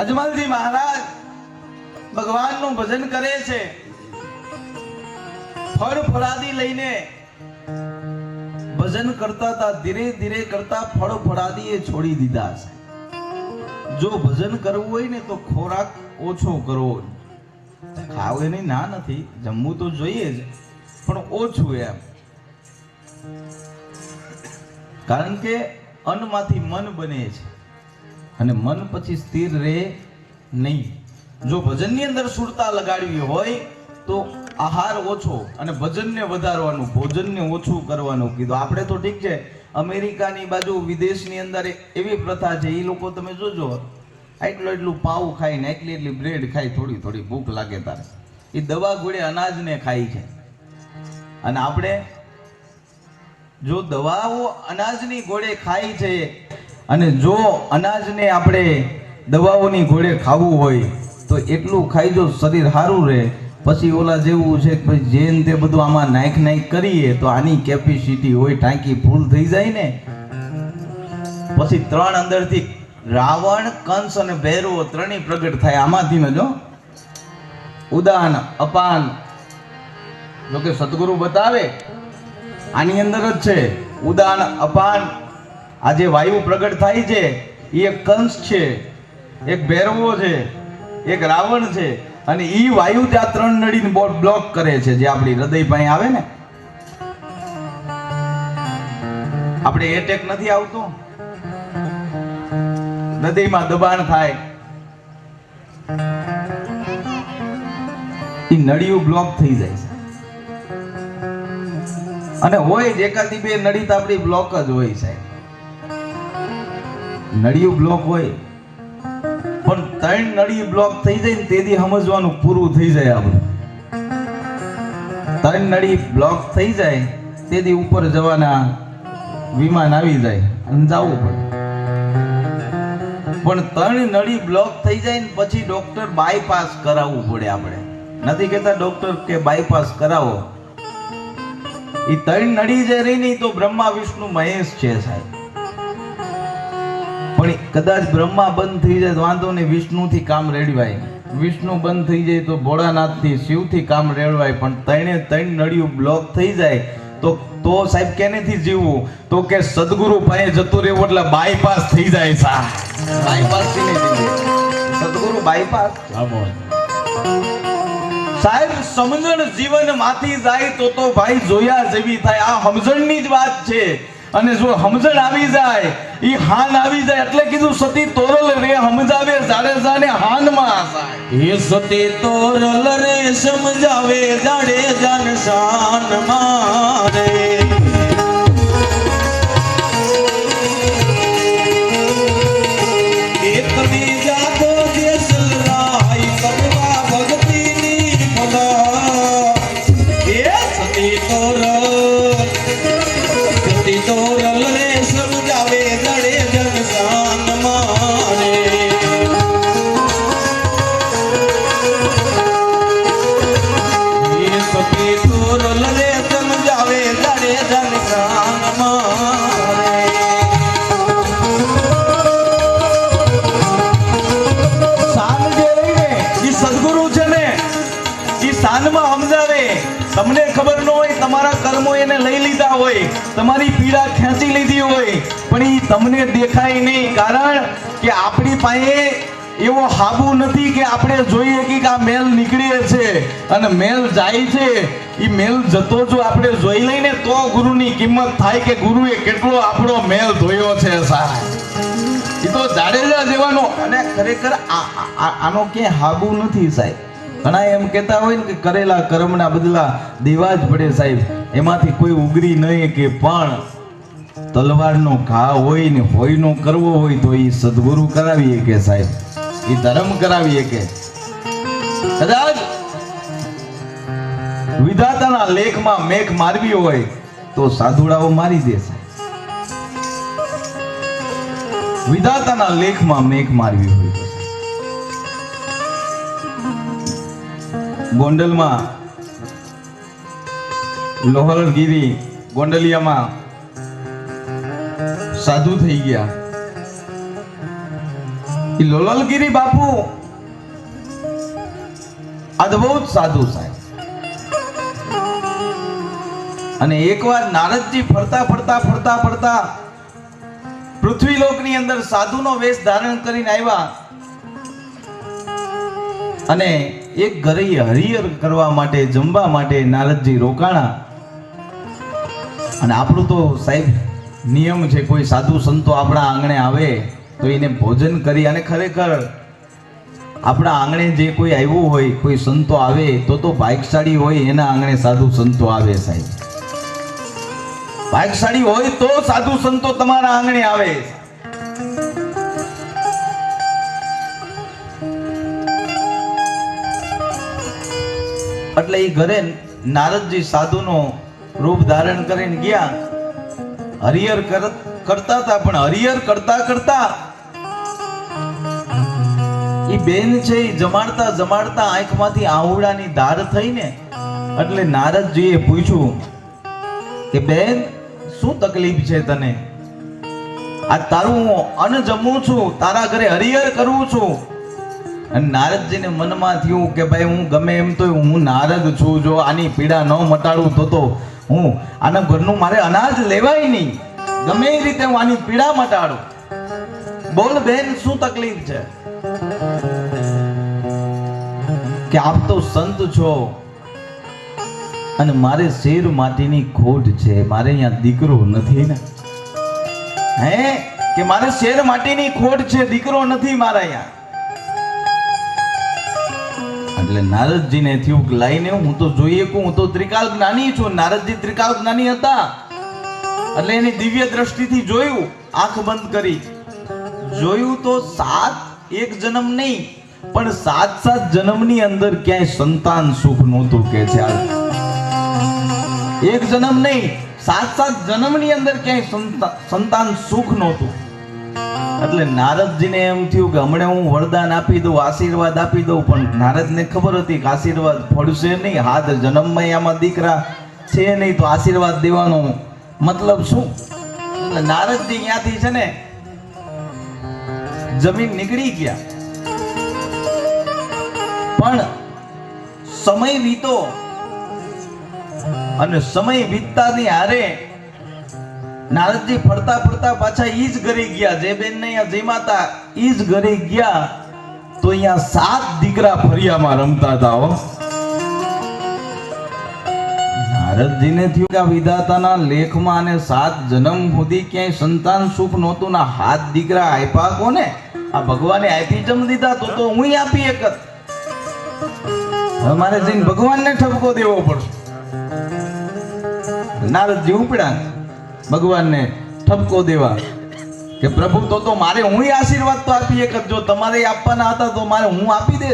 અજમલજી મહારાજ ભગવાનનું ભજન કરે છે, ફળ ફળાદી લઈને ભજન કરતા હતા, ધીરે ધીરે કરતા ફળ ફળાદી એ છોડી દીધા છે. જો ભજન કરવું હોય ને તો ખોરાક ઓછો કરવો. ખાવ એની ના નથી, જમવું તો જોઈએ જ, પણ ઓછું એમ. કારણ કે અન્નમાંથી મન બને છે અને મન પછી સ્થિર રહે નહીં. જો ભજનની અંદર સુરતા લગાડવી હોય તો આહાર ઓછો અને ભજનને વધારવાનું, ભોજનને ઓછું કરવાનું કીધું. આપણે તો ઠીક છે, અમેરિકાની બાજુ વિદેશની અંદર એવી પ્રથા છે, એ લોકો તમે જોજો એટલું પાઉં ખાય ને એટલી બ્રેડ ખાય, થોડી થોડી ભૂખ લાગે તારે. એ દવા ગોળે અનાજને ખાય છે. અને આપણે જો દવાઓ અનાજની ગોળે ખાય છે અને જો અનાજને આપણે દવાઓની ગોળે ખાવું હોય તો એટલું ખાઈજો, શરીર સારું રહે. પછી ઓલા જેવું છે કે ભાઈ જેન તે બધું આમાં નાખ કરીએ તો આની કેપેસિટી હોય, ટાંકી ફૂલ થઈ જાય ને. પછી ત્રણ અંદરથી રાવણ, કંસ અને ભૈરવો ત્રણેય પ્રગટ થાય આમાંથી ન. જો ઉદાન અપાન, જો કે સદગુરુ બતાવે આની અંદર જ છે ઉદાન અપાન. આ જે વાયુ પ્રગટ થાય છે એ એક કંસ છે, એક ભૈરવો છે, એક રાવણ છે. અને ઈ વાયુ ત્યાં ત્રણ નળીને બ્લોક કરે છે, જે આપણી હૃદય પાસે આવે ને. આપણે એટેક નથી આવતો, હૃદયમાં દબાણ થાય, ઈ નળીઓ બ્લોક થઈ જાય છે. અને હોય જ એકાદી બે નળી તો આપણી બ્લોક જ હોય સાહેબ, નળીઓ બ્લોક હોય. પણ ત્રણ નળી બ્લોક થઈ જાય ને તેથી સમજવાનું પૂરું થઈ જાય. આપણું ત્રણ નળી બ્લોક થઈ જાય તેથી ઉપર જવાના વિમાન આવી જાય અને જવું પડે. પણ ત્રણ નળી બ્લોક થઈ જાય ને પછી ડોક્ટર બાયપાસ કરાવવું પડે. આપણે નથી કહેતા ડોક્ટર કે બાયપાસ કરાવો. એ ત્રણ નળી જે રહી નહીં તો બ્રહ્મા વિષ્ણુ મહેશ છે સાહેબ. પણ કદાચ બ્રહ્મા બંધ થઈ જાય તો વાંધો નહીં, વિષ્ણુથી કામ રેડવાય. વિષ્ણુ બંધ થઈ જાય તો ભોળાનાથથી, શિવથી કામ રેડવાય. પણ ત્રણ નળીઓ બ્લોક થઈ જાય તો સાહેબ કેનેથી જીવવું? તો કે સદગુરુ પાસે જતું રહેવું, એટલે બાયપાસ થઈ જાય. બાયપાસ થી નહીં થઈ જાય, સદગુરુ બાયપાસ. સાહેબ સમજણ જીવન માંથી જાય તો ભાઈ જોયા જેવી થાય. આ સમજણની જ વાત છે. અને જો સમજણ આવી જાય, ઈ હાન આવી જાય, એટલે કીધું સતી તોરલ રે સમજાવે જાડેજાને હાનમાં જાય. એ સતી તોરલ રે સમજાવે જાડેજાને શાનમાં રે. એક બીજા તો દેશ રાય કરવા ભક્તિની પદા. એ સતી તોરલ રે સમજાવે જાડેજન શાનમાં રે. એ સતી તોરલ રે સમજાવે જાડેજન શાનમાં રે. શાન જે રહીને ઈ સદગુરુ છે ને, ઈ શાનમાં સમજાવે. તમને ખબર ન હોય, તમારા કર્મો એને લઈ લીધા હોય, તમારી પીડા ખેંચી લીધી હોય, પણ ઈ તમને દેખાય નહીં. કારણ કે આપણી પાસે એવો હાબુ નથી કે આપણે જોઈએ કે આ મેલ નીકળે છે અને મેલ જાય છે. ઈ મેલ જતો જો આપણે જોઈ લઈને તો ગુરુની કિંમત થાય કે ગુરુએ કેટલો આપણો મેલ ધોયો છે સાહેબ. એ તો જાડેજા જેવાનો. અને ખરેખર આનો ક્યાંય હાબુ નથી સાહેબ. ઘણા એમ કહેતા હોય ને કે કરેલા કર્મના બદલા દેવા જ પડે સાહેબ. એમાંથી કોઈ ઉગરી નહીં કે, પણ તલવારનો ઘા હોય ને હોયનો કરવો હોય તો એ સદગુરુ કરાવીએ કે સાહેબ, એ ધર્મ કરાવીએ કે. કદાચ વિધાતાના લેખમાં મેઘ મારવી હોય તો સાધુડાઓ મારી દે સાહેબ. વિધાતાના લેખમાં મેઘ મારવી હોય તો. ગોંડલમાં લોહરગીરી ગોંડલિયામાં સાધુ થઈ ગયા. એ લોલલગીરી બાપુ અદ્ભુત સાધુ સાહેબ. અને એકવાર નારદજી ફરતા ફરતા ફરતા ફરતા પૃથ્વીલોકની અંદર સાધુનો વેશ ધારણ કરીને આવ્યા અને એક ઘરે હરિહર કરવા માટે, જમવા માટે નારદજી રોકાણા. અને આપણું તો સાહેબ નિયમ છે, કોઈ સાધુ સંતો આપણા આંગણે આવે તો એને ભોજન કરી, અને ખરેખર આપણા આંગણે જે કોઈ આવ્યું હોય, કોઈ સંતો આવે તો ભાગ્યશાળી હોય એના આંગણે સાધુ સંતો આવે સાહેબ. ભાગ્યશાળી હોય તો સાધુ સંતો તમારા આંગણે આવે. એટલે એ ઘરે નારદજી સાધુનો રૂપ ધારણ કરીને ગયા. હરિહર કરતા હતા, પણ હરિહર કરતા કરતા એ બેન છે એ જમાડતા જમાડતા આંખમાંથી આહુડાની ધાર થઈને, એટલે નારદજીએ પૂછ્યું કે બેન શું તકલીફ છે તને? આ તારું હું અન્ન જમું છું, તારા ઘરે હરિહર કરું છું. અને નારદજીને મનમાં થયું કે ભાઈ હું ગમે એમ તો હું નારદ છું, જો આની પીડા ન મટાડું તો હું આના ઘરનું મારે અનાજ લેવાય નહીં, ગમે એ રીતે હું આની પીડા મટાડું. બોલ બેન શું તકલીફ છે? કે આપ તો સંત છો અને મારે શેર માટીની ખોટ છે, મારે અહીંયા દીકરો નથી ને. હે કે મારે શેર માટીની ખોટ છે, દીકરો નથી મારા અહીંયા. એટલે નારદજીને થયું કે લાઈને હું તો જોઈએ કે હું તો ત્રિકાલ જ્ઞાની છું. નારદજી ત્રિકાલ જ્ઞાની હતા એટલે એની દિવ્ય દ્રષ્ટિથી જોયું, આંખ બંધ કરી જોયું તો એક જન્મ નહીં પણ 7 જન્મની અંદર ક્યાંય સંતાન સુખ નહોતું કે છે. એક જન્મ નહીં, 7 જન્મની અંદર ક્યાંય સંતાન સુખ નહોતું. એટલે નારદજીને એમ થયું કે હમણાં હું વરદાન આપી દઉં, આશીર્વાદ આપી દઉં. પણ નારદને ખબર હતી કે આશીર્વાદ ફળશે નહીં, 7 જન્મમાં આમાં દીકરા છે નહીં તો આશીર્વાદ દેવાનો મતલબ શું? એટલે નારદજી ત્યાંથી છે ને જમીન નીકળી ગયા. પણ સમય વીતો અને સમય વીતતાની હારે નારદજી ફરતા ફરતા પાછા ઈ જ ઘરે ગયા. જે બેન ને અહીંયા જમાતા ઈ જ ઘરે ગયા તો અહીંયા 7 દીકરા ફરિયામાં રમતા હતા. નારદજીને થયું કે આ વિધાતાના લેખમાં અને 7 જન્મ સુધી ક્યાંય સંતાન સુખ નહોતું ને 7 દીકરા આપ્યા કોને? આ ભગવાને આપી જમ દીધા તો હું આપી એક. હવે મારે જઈને ભગવાનને ઠપકો દેવો પડશે. નારદજી ઉપડ્યા ભગવાનને ઠપકો દેવા કે પ્રભુ તો મારે હું આશીર્વાદ તો આપી એક, જો તમારે આપવાના હતા તો મારે હું આપી દે.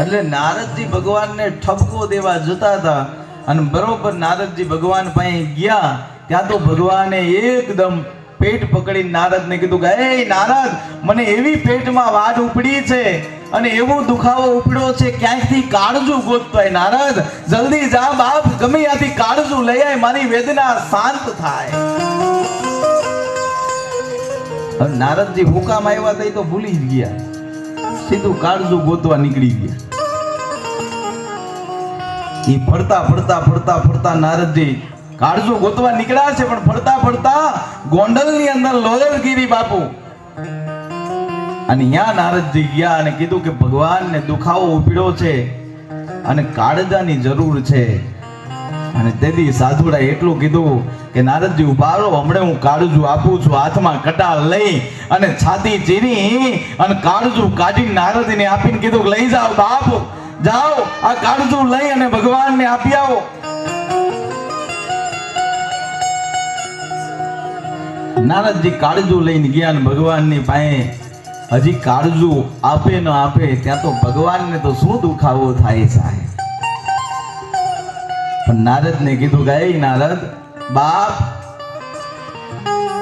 એટલે નારદજી ભગવાનને ઠપકો દેવા જતા હતા અને બરોબર નારદજી ભગવાન પાસે ગયા ત્યાં તો ભગવાને એકદમ પેટ પકડી નારદને કીધું કે એ નારદ, મને એવી પેટમાં વાડ ઉપડી છે અને એવો દુખાવો ઉપડ્યો છે, ક્યાંકથી કાળજું ગોતતો હોય. નારદ જલ્દી જા બાપ, ગમે ત્યાંથી કાળજું લઈ આય, મારી વેદના શાંત થાય. હવે નારદજી હુકામ આવ્યા હતા તો ભૂલી જ ગયા, સીધું કાળજું ગોતવા નીકળી ગયા. એ ફરતા ફરતા ફરતા ફરતા નારદજી કાળજું ગોતવા નીકળ્યા છે, પણ ફરતા ફરતા ગોંડલની અંદર લોલલગીરી બાપુ અને ત્યાં નારદજી ગયા અને કીધું કે ભગવાનને દુખાવો ઉપડ્યો છે અને કાળજાની જરૂર છે. અને તેથી સાધુડા એટલું કીધું કે નારદજી ઉભા રહો, હમણાં હું કાળજું આપું છું. હાથમાં કટાર લઈ અને છાતી ચીરી અને કાળજું કાઢી નારદને આપીને કીધું લઈ જાઓ બાપ, જાઓ આ કાળજું લઈ અને ભગવાનને આપી આવો. નારદજી કાળજું લઈને ગયા અને ભગવાનની પાસે હજી કાળજું આપે ન આપે ત્યાં તો ભગવાનને તો શું દુખાવો થાય સાહેબ. પણ નારદને કીધું કે એ નારદ બાપ,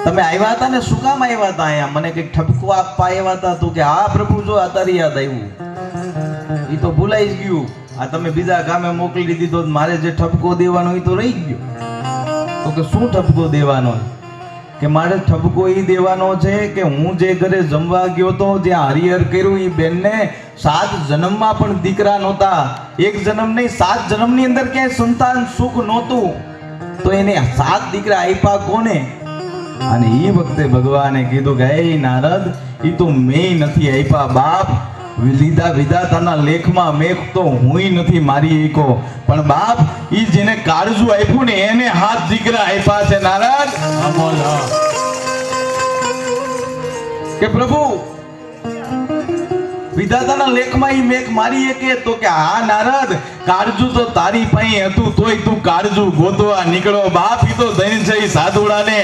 તમે આવ્યા હતા ને શું કામ આવ્યા હતા અહીંયા? મને કઈક ઠપકો આપવા આવ્યા હતા? તું કે હા પ્રભુ, જો આ તારી યાદ આવ્યું, એ તો ભૂલાઈ જ ગયું. આ તમે બીજા ગામે મોકલી દીધો, મારે જે ઠપકો દેવાનો એ તો રહી ગયો. તો કે શું ઠપકો દેવાનો? કે મારે ઠપકો ઈ દેવાનો છે કે હું જે ઘરે જમવા ગયો તો જ્યાં હરિહર કર્યું એ બેનને 7 જન્મમાં પણ દીકરા નહોતા, એક જન્મ નહીં 7 જન્મની અંદર ક્યાંય સંતાન સુખ નહોતું, તો એને 7 દીકરા આપ્યા કોને? અને એ વખતે ભગવાને કીધું કે હે નારદ, એ તો મેં નથી આપ્યા બાપ, લીધા વિધાતાના લેખમાં મેઘ તો હુંય નથી મારી એકો, પણ બાપ ઈ જેને કાળજુ આપ્યું ને એને 7 દીકરા આપ્યા છે નારદ. કે પ્રભુ વિધાતાના લેખમાં ઈ મેઘ મારી એકે? તો કે હા નારદ, કાળજુ તો તારી પાસે હતું તોય તું કાળજુ ગોતવા નીકળો બાપ. ઈ તો દૈન છે સાધુડાને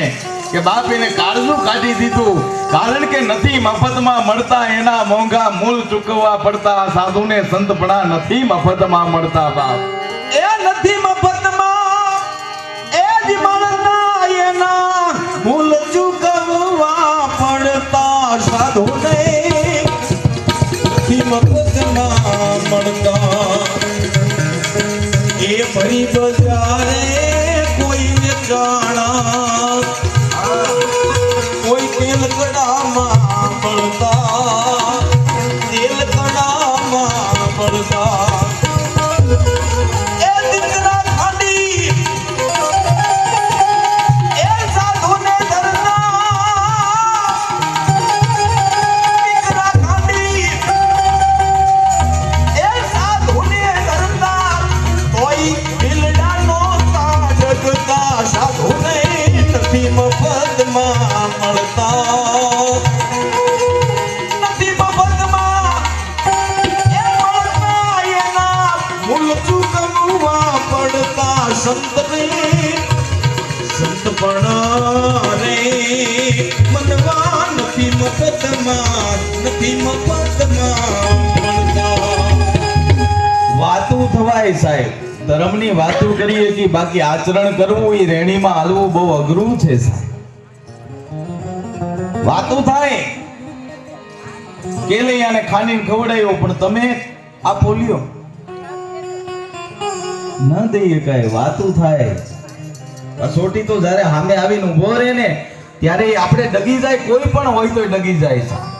કે બાપ એને કાળજુ કાઢી દીધું, કારણ કે નથી મફતમાં મળતા, એના મોંઘા મૂળ ચૂકવવા પડતા. સાધુને સંતપણા નથી મફતમાં મળતા બાપ, એ નથી મફતમાં, એ જ મળતા, એના મૂળ ચૂકવવા પડતા. સાધુને નથી મફતમાં મળતા, એ ભરી બજારે કોઈને જાણા, કોઈ તેલ કડામાં મળતા, તેલ કડામાં મળતા. એ દીકરા ખાંડી, એ સાધુને ધરના, દીકરા ખાંડી, એ સાધુને ધરના, કોઈ બિલડાનો તાજગતા. સાધુને નથી મફતમાં મળતા, નથી મફતમાં એ મળતા, એના મૂળ ચૂકવવા પડતા. સંતને સંતપણા રે મનવા નથી મફતમાં, નથી મફતમાં મળતા. વાતું થવાય સાહેબ, ધર્મની વાતું કરીએ કે બાકી આચરણ કરવું એ રેણીમાં હાલવું બહુ અઘરું છે સાહેબ. વાતું થાય કેલૈયાને ખાંડીને ખવડાવ્યો, પણ તમે આ પોલ્યો ન દઈ શકાય. વાતું થાય, કસોટી તો જ્યારે સામે આવીને ઊભો રહે ને ત્યારે આપણે ડગી જાય, કોઈ પણ હોય તો ડગી જાય સાહેબ.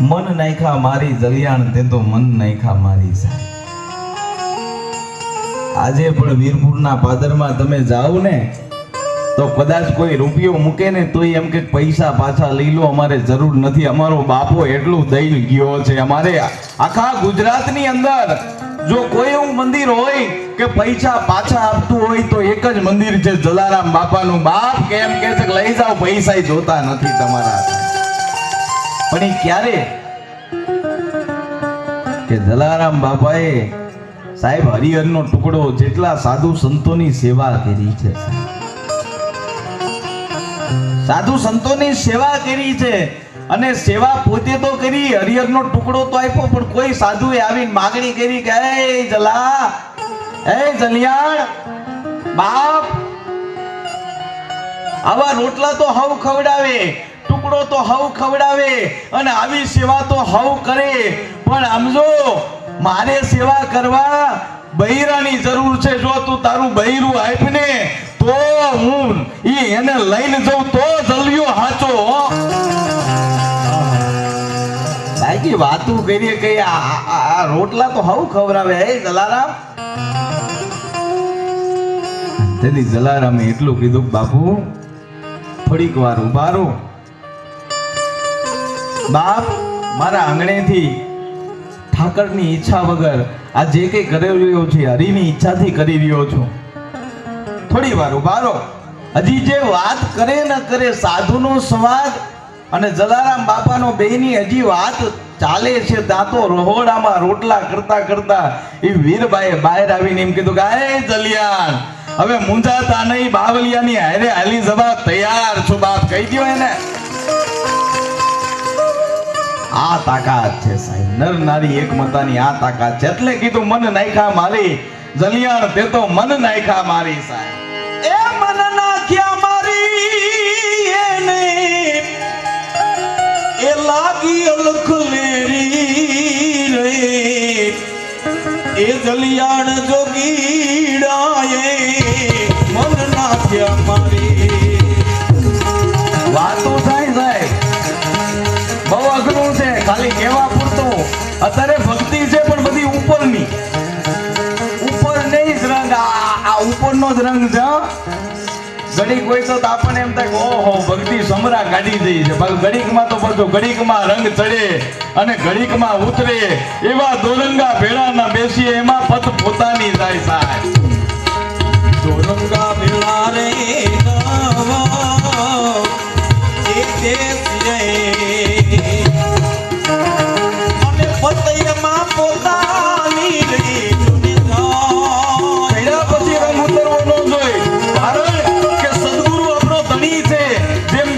મન નાખ્યા મારી જલિયાણ, તે તો મન નાખ્યા મારી સાહેબ. આજે પણ વીરપુરના પાદરમાં તમે જાઓ ને તો કદાચ કોઈ રૂપિયો મૂકે ને તો એમ કે પૈસા પાછા લઈ લો, અમારે જરૂર નથી, અમારો બાપો એટલું દઈ ગયો છે. અમારે આખા ગુજરાતની અંદર જો કોઈ એવું મંદિર હોય કે પૈસા પાછા આપતું હોય તો એક જ મંદિર છે, જલારામ બાપાનું. બાપ કેમ કે છે કે લઈ જાઓ, પૈસા જોતા નથી તમારા. પણ એ ક્યારે કે જલારામ બાપાએ સાહેબ હરિહરનો ટુકડો જેટલા સાધુ સંતોની સેવા કરી છે, સાધુ સંતોની સેવા કરી છે. અને સેવા પોતે તો કરી, હરિહરનો ટુકડો તો આપ્યો, પણ કોઈ સાધુએ આવીને માગણી કરી કે એ જલા, એ જલિયાણ બાપ, આવા રોટલા તો હવ ખવડાવે, ટુકડો તો હવ ખવડાવે, અને આવી સેવા તો હવ કરે, પણ સમજો મારે સેવા કરવા બૈરાની જરૂર છે. જો તું તારું બૈરું આપને તો હું એને લઈને જાઉં તો જલ્યો હાચો. બાકી વાતું કરીએ કે આ રોટલા તો હવ ખવડાવે. હે જલારામ, તેથી જલારામે એટલું કીધું બાપુ થોડીક વાર ઉભા રહો. બાપ મારા આંગણેથી ઠાકરની ઈચ્છા વગર આ જે કઈ કરી રહ્યો છે હરિની ઈચ્છાથી કરી રહ્યો છું, થોડી વાર ઉભા રહો. હજી જે વાત કરે ન કરે, સાધુનો સંવાદ અને જલારામ બાપાનો બેયની હજી વાત ચાલે છે. ત્યાં તો રહોડામાં રોટલા કરતા કરતા એ વીરબાઈએ બહાર આવીને એમ કીધું કે એ જલિયાણ, હવે મુંજાતા નહીં, બાવલિયાની હારે હાલી જવા તૈયાર છું બાપ, કહી દો એને. આ તાકાત છે સાહેબ, નર નારી એક મતાની આ તાકાત છે. એટલે કીધું મન નાખ્યા મારી જલિયાણ, તે તો મન નાખ્યા મારી સાહેબ. એ મન નાખ્યા મારી એને, એ લાગી અલખ લેરી રે, એ જલિયાણ જોગીડાએ મન નાખ્યા મારી વાતો થાય સાહેબ, બહુ અઘરું છે, ખાલી કહેવા પૂરતું. અત્યારે ભક્તિ છે પણ બધી ઉપરની, ઉપર નહીં જ રંગ, આ ઉપરનો જ રંગ છે. ઘડીક હોય તો આપણને એમ થાય કે ઓહો ભક્તિ સમરા કાઢી દઈ છે, પણ ઘડીકમાં તો બધું ઘડીકમાં રંગ ચડે અને ઘડીકમાં ઉતરે. એવા દોરંગા ભેળાના બેસીએ એમાં પત પોતાની જાય સાહેબ. દોરંગા ભેળા રે અને પતૈયામાં પોતાની રહી ભેળા પછી રંગ ઉતરવો ન જોઈએ. કારણ કે સદગુરુ આપણો ધણી છે. જેમ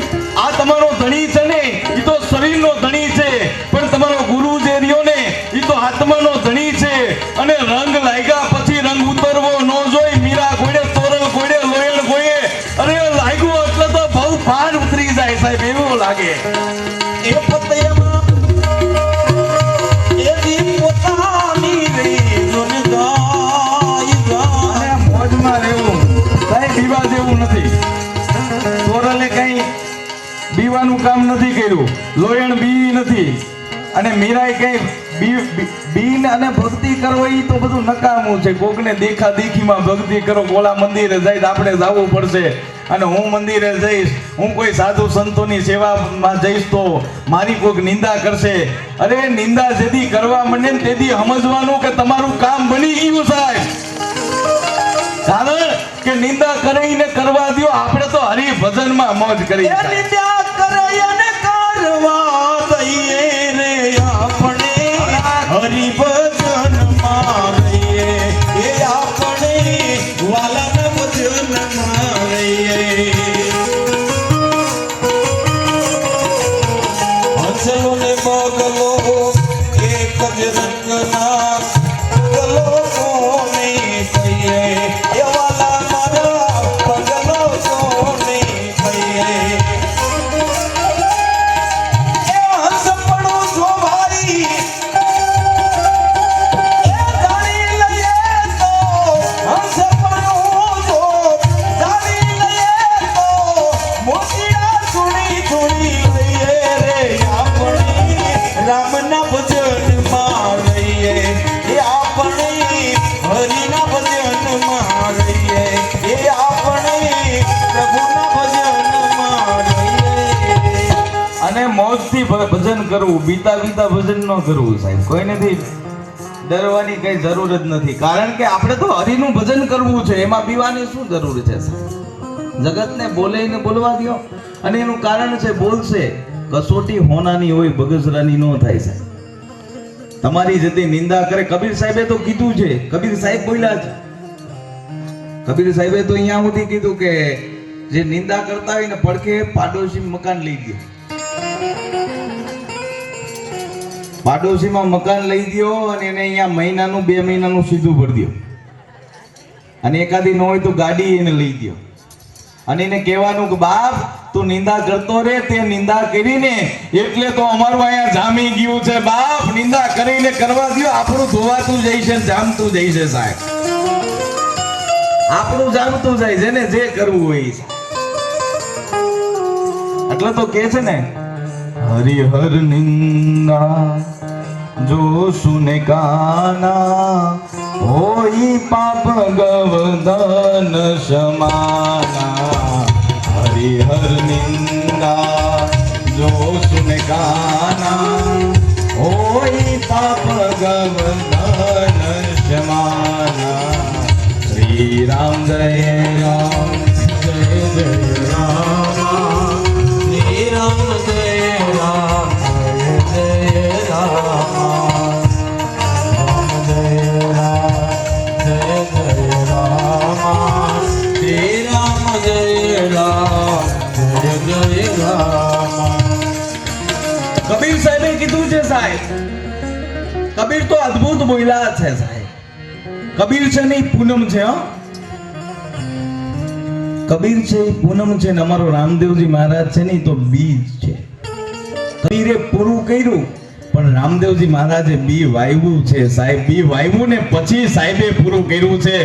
આ તમારો ધણી છે ને એ તો શરીરનો ધણી છે, પણ તમારો ગુરુ જે રહ્યો ને એ તો આત્માનો ધણી છે. અને રંગ લાગ્યા પછી રંગ ઉતરવો ન જોઈએ. મીરા ગોળે, તોરલ ગોળે, લોયલ ગોળે, અરે લાગ્યું એટલે તો બહુ ભાર ઉતરી જાય સાહેબ, એવું લાગે. એ પતૈયામાં એની પોતાની રહી અને મોજમાં રહેવું કઈ બીવા જેવું નથી. તોરલે કઈ બીવાનું કામ નથી કર્યું, લોયણ બી નથી, અને મીરાએ કઈ બીન અને ભક્તિ કરવો એ તો બધું નકામું છે. કોકને દેખા દેખીમાં ભક્તિ કરો. ગોળા મંદિરે જઈ આપણે જવું પડશે, અને હું મંદિરે જઈશ, હું કોઈ સાધુ સંતોની સેવામાં જઈશ તો મારી કોઈક નિંદા કરશે. અરે નિંદા જેથી કરવા માંડે ને તેથી સમજવાનું કે તમારું કામ બની ગયું સાહેબ. કારણ કે નિંદા કરીને કરવા દો, આપણે તો હરિભજનમાં મોજ કરી એ નિંદા કરે અને કરવા દઈએ રે આપણે હરિભજનમાં રહીએ. એ આપણે વાલાના ભજનમાં રહીએ. હંસલો ને બગલો એક જ રંગના પગલો કોને કહીએ. એ વાલા મારા પગલો કોને કહીએ. એ હંસપણું જો ભાઈ એ જાણી લઈએ તો હંસપણું જો જાણી લઈએ તો મોતિયા ચૂડી ચૂડી લઈએ રે આપણે રામના ભજનમાં રહીએ. એ આપણે હરિના ભજનમાં રહીએ. એ આપણે પ્રભુના ભજનમાં રહીએ. અને મોજથી ભજન કરવું, બીતા બીતા ભજન ન કરવું સાહેબ. કોઈનેથી ડરવાની કઈ જરૂર જ નથી. કારણ કે આપણે તો હરિનું ભજન કરવું છે, એમાં બીવાની શું જરૂર છે સાહેબ? જગતને બોલે ને બોલવા દો. અને એનું કારણ છે બોલશે, કસોટી હોનાની હોય, બગસરાની ન થાય સાહેબ. તમારી જતી નિંદા કરે. કબીર સાહેબે તો કીધું છે, કબીર સાહેબ બોલ્યા છે. કબીર સાહેબે તો અહીંયા સુધી કીધું કે જે નિંદા કરતા હોય ને પડખે પાડોશી મકાન લઈ ગયો. પાડોશીમાં મકાન લઈ દો અને એને અહીંયા મહિનાનું 2 મહિનાનું સીધું ભરી દો. અને એકાદી ન હોય તો ગાડી એને લઈ દો. અને એને કહેવાનું કે બાપ તું નિંદા કરતો રે, તે નિંદા કરીને એટલે તો અમારું અહીંયા જામી ગયું છે. બાપ નિંદા કરીને કરવા દો, આપણું ધોવાતું જાય છે, જામતું જાય છે સાહેબ. આપણું જામતું જાય છે ને જે કરવું હોય. એટલે તો કે છે ને, હરિહર નિંદા જો સુને કાના હોઈ પાપ ગવદન સમાના. હરિહર નિંદા જો સુને કાના હોઈ પાપ ગવદન સમાના. શ્રી રામ જય રામ જય જય રામ. શ્રી રામ જય રામ જય જય રામ. રામ જય રામ જય જય રામ. શ્રી રામ જય રામ જય જય રામ. કબીર સાહેબે કીધું છે સાહેબ. કબીર તો અદ્ભુત બોલ્યા છે સાહેબ. કબીર છે ને પૂનમ છે. કબીર છે એ પૂનમ છે ને અમારો રામદેવજી મહારાજ છે ને તો બીજ છે. કબીરે પૂરું કર્યું પણ રામદેવજી મહારાજે બી વાવ્યું છે સાહેબ, બી વાવ્યું ને પછી સાહેબે પૂરું કર્યું છે.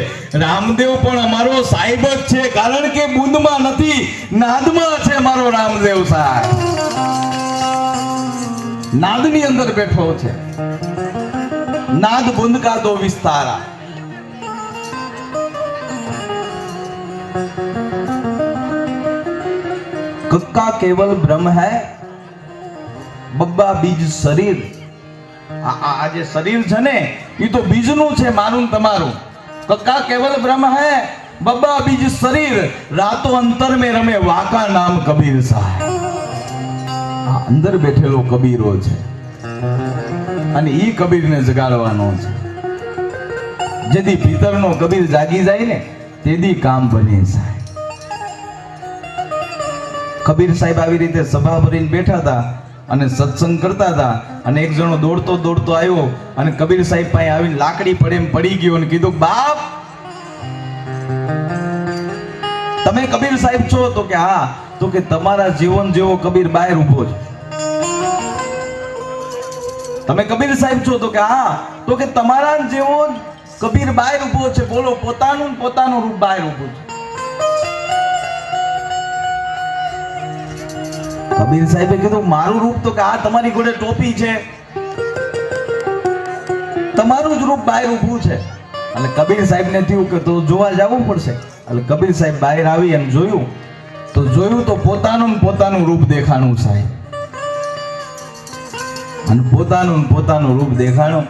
રામદેવ પણ અમારો સાહેબ જ છે, કારણ કે બુંદમાં નથી, નાદમાં છે મારો રામદેવ સાહેબ. નાદની અંદર બેઠો છે. नाद बुंद का दो विस्तारा. कक्का केवल ब्रह्म है, बब्बा बीज शरीर. आ जे शरीर છે ને એ તો બીજનું છે, મારું ને તમારું. કક્કા કેવલ બ્રહ્મ है, बब्बा बीज शरीर, रातों अंतर में रमे वाका नाम कबीर साहब. અંદર બેઠેલો કબીરો છે અને ઈ કબીરને જગાડવાનો છે. જેથી ભીતરનો કબીર જાગી જાય ને તેથી કામ બને સાહેબ. કબીર સાહેબ આવી રીતે સભા ભરીને બેઠા હતા અને સત્સંગ કરતા હતા અને એક જણો દોડતો દોડતો આવ્યો અને કબીર સાહેબ પાસે આવીને લાકડી પડે એમ પડી ગયો અને કીધું, બાપ તમે કબીર સાહેબ છો? તો કે હા. તો કે તમારા જીવન જેવો કબીર બહાર ઊભો છે. તમે કબીર સાહેબ છો? તો કે હા. તો કે તમારા જેવો કબીર બહાર ઊભો છે. બોલો, પોતાનું રૂપ બહાર ઊભું છે. કબીર સાહેબે કીધું, મારું રૂપ? તો કે આ તમારી જોડે ટોપી છે, તમારું જ રૂપ બહાર ઊભું છે. એટલે કબીર સાહેબને થયું કે તો જોવા જવું પડશે. એટલે કબીર સાહેબ બહાર આવી એમ જોયું તો પોતાનું રૂપ દેખાણું સાહેબ. અને પોતાનું રૂપ દેખાણું.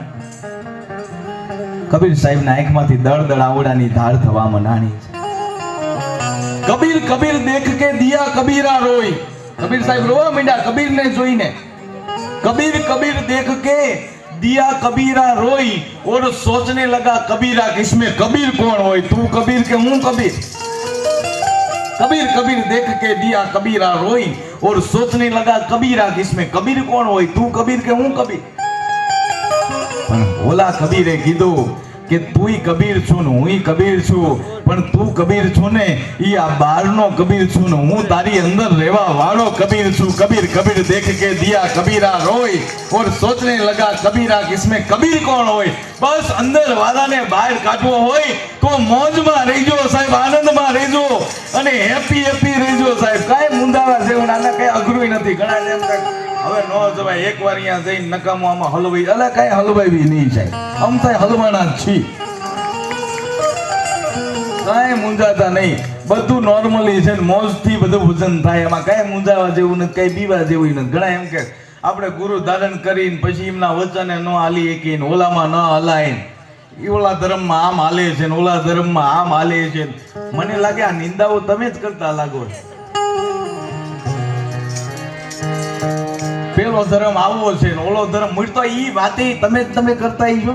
કબીર સાહેબના આંખમાંથી દળ આવડાની ધાર થવા મંડાણી છે. કબીર દેખ કે દિયા કબીરા રોઈ. કબીર સાહેબ રોવા માંડ્યા કબીરને જોઈને. કબીર દેખ કે દિયા કબીરા રોઈ और सोचने लगा कबीरा किसमें कबीर कौन होय, तू कबीर के हूं कबीर. कबीर देख के दिया कबीरा रोई और सोचने लगा कबीरा किसमें कबीर कौन होय, तू कबीर के हूं कबीर. પણ ઓલા કબીરે કીધું કે તુંય કબીર છું ને હુંય કબીર છું, પણ તું કબીર છું ને ઈ આ બહારનો કબીર છું ને હું તારી અંદર રહેવા વાળો કબીર છું. કબીર દેખ કે દિયા કબીરા રોય और सोचने लगा कबीरा किसमें कबीर कौन होय. બસ અંદર વાળાને બહાર કાઢવો હોય તો મોજમાં રહેજો સાહેબ, આનંદમાં રહેજો અને હેપી રહેજો સાહેબ. કાંઈ મુંદાવા જેવું નાના કઈ અઘરું નથી. ઘણા એમ થાય હવે નો જવાય, એકવાર અહીંયા જઈને નકામો આમાં હલવાઈ, અલા કાંઈ હલવાવી નહીં સાહેબ, આમ થાય હલવાના જ છી. કાંઈ મૂંઝાતા નહીં, બધું નોર્મલી છે, મોજથી બધું ભજન થાય, એમાં કાંઈ મૂંઝાવા જેવું નથી, કાંઈ બીવા જેવું નથી. ઘણા એમ કે આપણે ગુરુ ધારણ કરીને પછી એમના વચને ન હાલી શકીને, ઓલામાં ન હલાય, ઓલા ધર્મમાં આમ હાલે છે ને ઓલા ધર્મમાં આમ હાલે છે. મને લાગે આ નિંદાઓ તમે જ કરતા લાગો. પેલો ધર્મ આવો છે ને ઓલો ધર્મ મૂળતો ઈ વાતે તમે કરતા છો.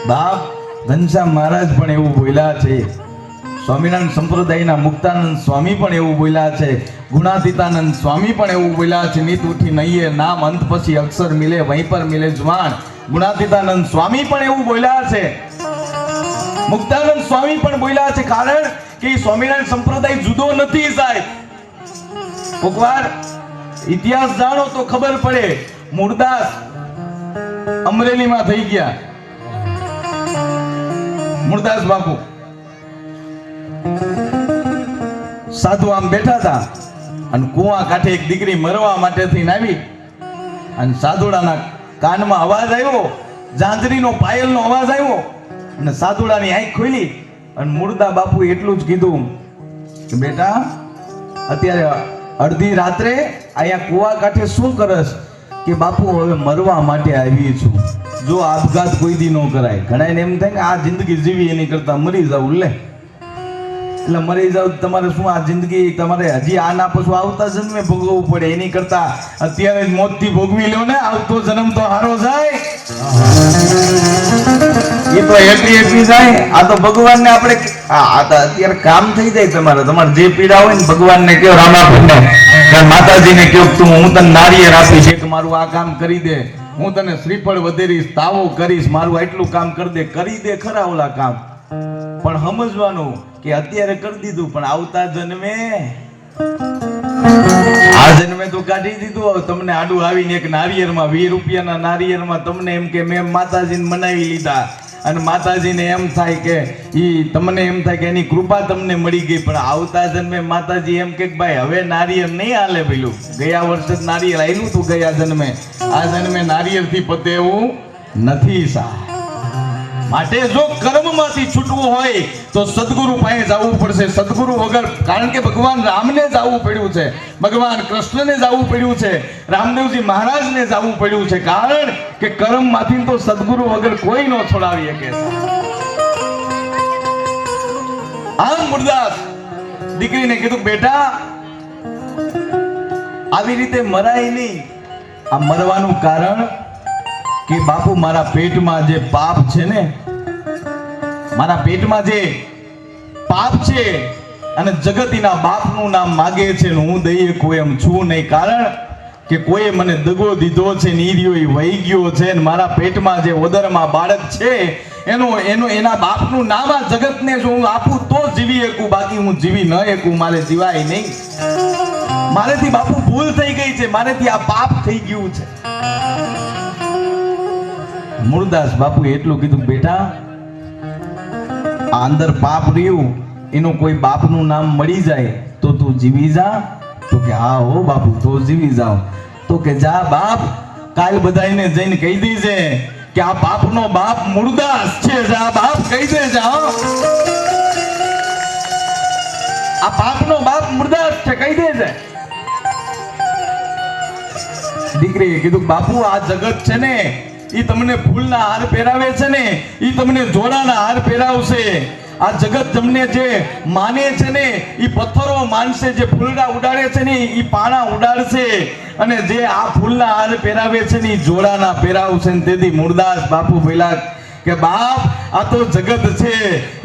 બાપ ઘનશ્યામ મહારાજ પણ એવું બોલ્યા છે, સ્વામિનારાયણ સંપ્રદાયના મુક્તાનંદ સ્વામી પણ એવું બોલ્યા છે, ગુણાતીતાનંદ સ્વામી પણ એવું બોલ્યા છે. નીત ઉઠી નહીએ નામ અંત પછી અક્ષર મિલે વहीं પર મિલે જવાન. ગુણાતીતાનંદ સ્વામી પણ એવું બોલ્યા છે, મુક્તાનંદ સ્વામી પણ બોલ્યા છે. કારણ કે સ્વામિનારાયણ સંપ્રદાય જુદો નથી સાહેબ. કોકવાર ઇતિહાસ જાણો તો ખબર પડે. મૂળદાસ અમરેલીમાં થઈ ગયા. મૂળદાસ બાપુ સાધુ આમ બેઠા હતા અને કુવા કાંઠે એક દીકરી મરવા માટે થઈને આવી અને સાધુડાના કાનમાં અવાજ આવ્યો, ઝાંઝરીનો પાયલનો અવાજ આવ્યો અને સાધુડાની આંખ ખોલી અને મૂળદા બાપુ એટલું જ કીધું કે બેટા અત્યારે અડધી રાત્રે અહીંયા કુવા કાંઠે શું કરસ? કે બાપુ હવે મરવા માટે આવી છું. જો આપઘાત કોઈ દી ન કરાય. ઘણા એમ થાય કે આ જિંદગી જીવી એની કરતા મરી જવું લે. એટલે મરી જાવ તમારે શું, આ જિંદગી તમારે હજી આના પછી આવતા જન્મે ભોગવવું પડે એની કરતા અત્યારે જ મોતથી ભોગવી લો ને, આવતો જન્મ તો હારો જાય. એ તો હેપી જાય. આ તો ભગવાનને આપણે આ તો અત્યારે કામ થઈ જાય. તમારે જે પીડા હોય ને ભગવાનને કહો, રામાભણને માતાજીને કહો તું હું તને નારિયેળ આપીશ, એક મારું આ કામ કરી દે, હું તને શ્રીફળ વધેરીશ, તાવો કરીશ, મારું આટલું કામ કરી દે ખરા ઓલા કામ. પણ સમજવાનું કે અત્યારે કરી દીધું પણ આવતા જન્મે આ જન્મે તો કાઢી દીધું. હવે તમને આડું આવીને એક નારિયેળમાં 20 રૂપિયાના નારિયેળમાં તમને એમ કે મેં માતાજીને મનાવી લીધા, અને માતાજીને એમ થાય કે તમને એમ થાય કે એની કૃપા તમને મળી ગઈ. પણ આવતા જન્મે માતાજી એમ કે ભાઈ હવે નારિયેળ નહીં હાલે. પેલું ગયા વર્ષે જ નારિયેળ આવેલું તું ગયા જન્મે, આ જન્મે નારિયેળથી પતે એવું નથી સાહેબ. માટે જો કર્મમાંથી છૂટવું હોય તો સદગુરુ પાસે જવું પડશે. સદગુરુ વગર, કારણ કે ભગવાન રામને જવું પડ્યું છે, ભગવાન કૃષ્ણને જવું પડ્યું છે, રામદેવજી મહારાજને જવું પડ્યું છે, કારણ કે કર્મમાંથી તો સદગુરુ વગર કોઈ ન છોડાવી શકે. આમ મુરદાસ દીકરીને કીધું બેટા આવી રીતે મરાય નહીં. આ મરવાનું કારણ કે બાપુ મારા પેટમાં જે પાપ છે ને, મારા પેટમાં જે પાપ છે, અને જગતીના બાપનું નામ માગે છે ને હું દઈએ કોઈ એમ છું નહીં. કારણ કે કોઈએ મને દગો દીધો છે ને ઈ વહી ગયો છે, ને મારા પેટમાં જે ઉદરમાં બાળક છે એના બાપનું નામ આ જગતને જો હું આપું તો જીવી શકું, બાકી હું જીવી ન શકું, મારે જીવાય નહીં. મારેથી બાપુ ભૂલ થઈ ગઈ છે, મારેથી આ પાપ થઈ ગયું છે. મુરદાસ બાપુ એટલું કીધું બેટા આ અંદર પાપ રહ્યું એનું કોઈ બાપનું નામ મળી જાય તો તું જીવી જા. તો કે હા હો બાપુ તો જીવી જાવ. તો કે જા બાપ કાલ બધાને જઈને કહી દેજે કે આ બાપનો બાપ મુરદાસ છે. જા બાપ કહી દે જા, આ બાપનો બાપ મુરદાસ છે કહી દેજે. દીકરીએ કીધું બાપુ આ જગત છે ને ઈ તમને ફૂલના હાર પહેરાવે છે ને, ઈ તમને જોડાના હાર પહેરાવશે. આ જગત તમને જે માને છે ને ઈ પથ્થરો માનશે, જે ફૂલડા ઉડાડે છે ને ઈ પાણા ઉડાડશે, અને જે આ ફૂલના હાર પહેરાવે છે ને ઈ જોડાના પહેરાવશે. તેથી મુરદાસ બાપુ પેલા કે બાપ આ તો જગત છે,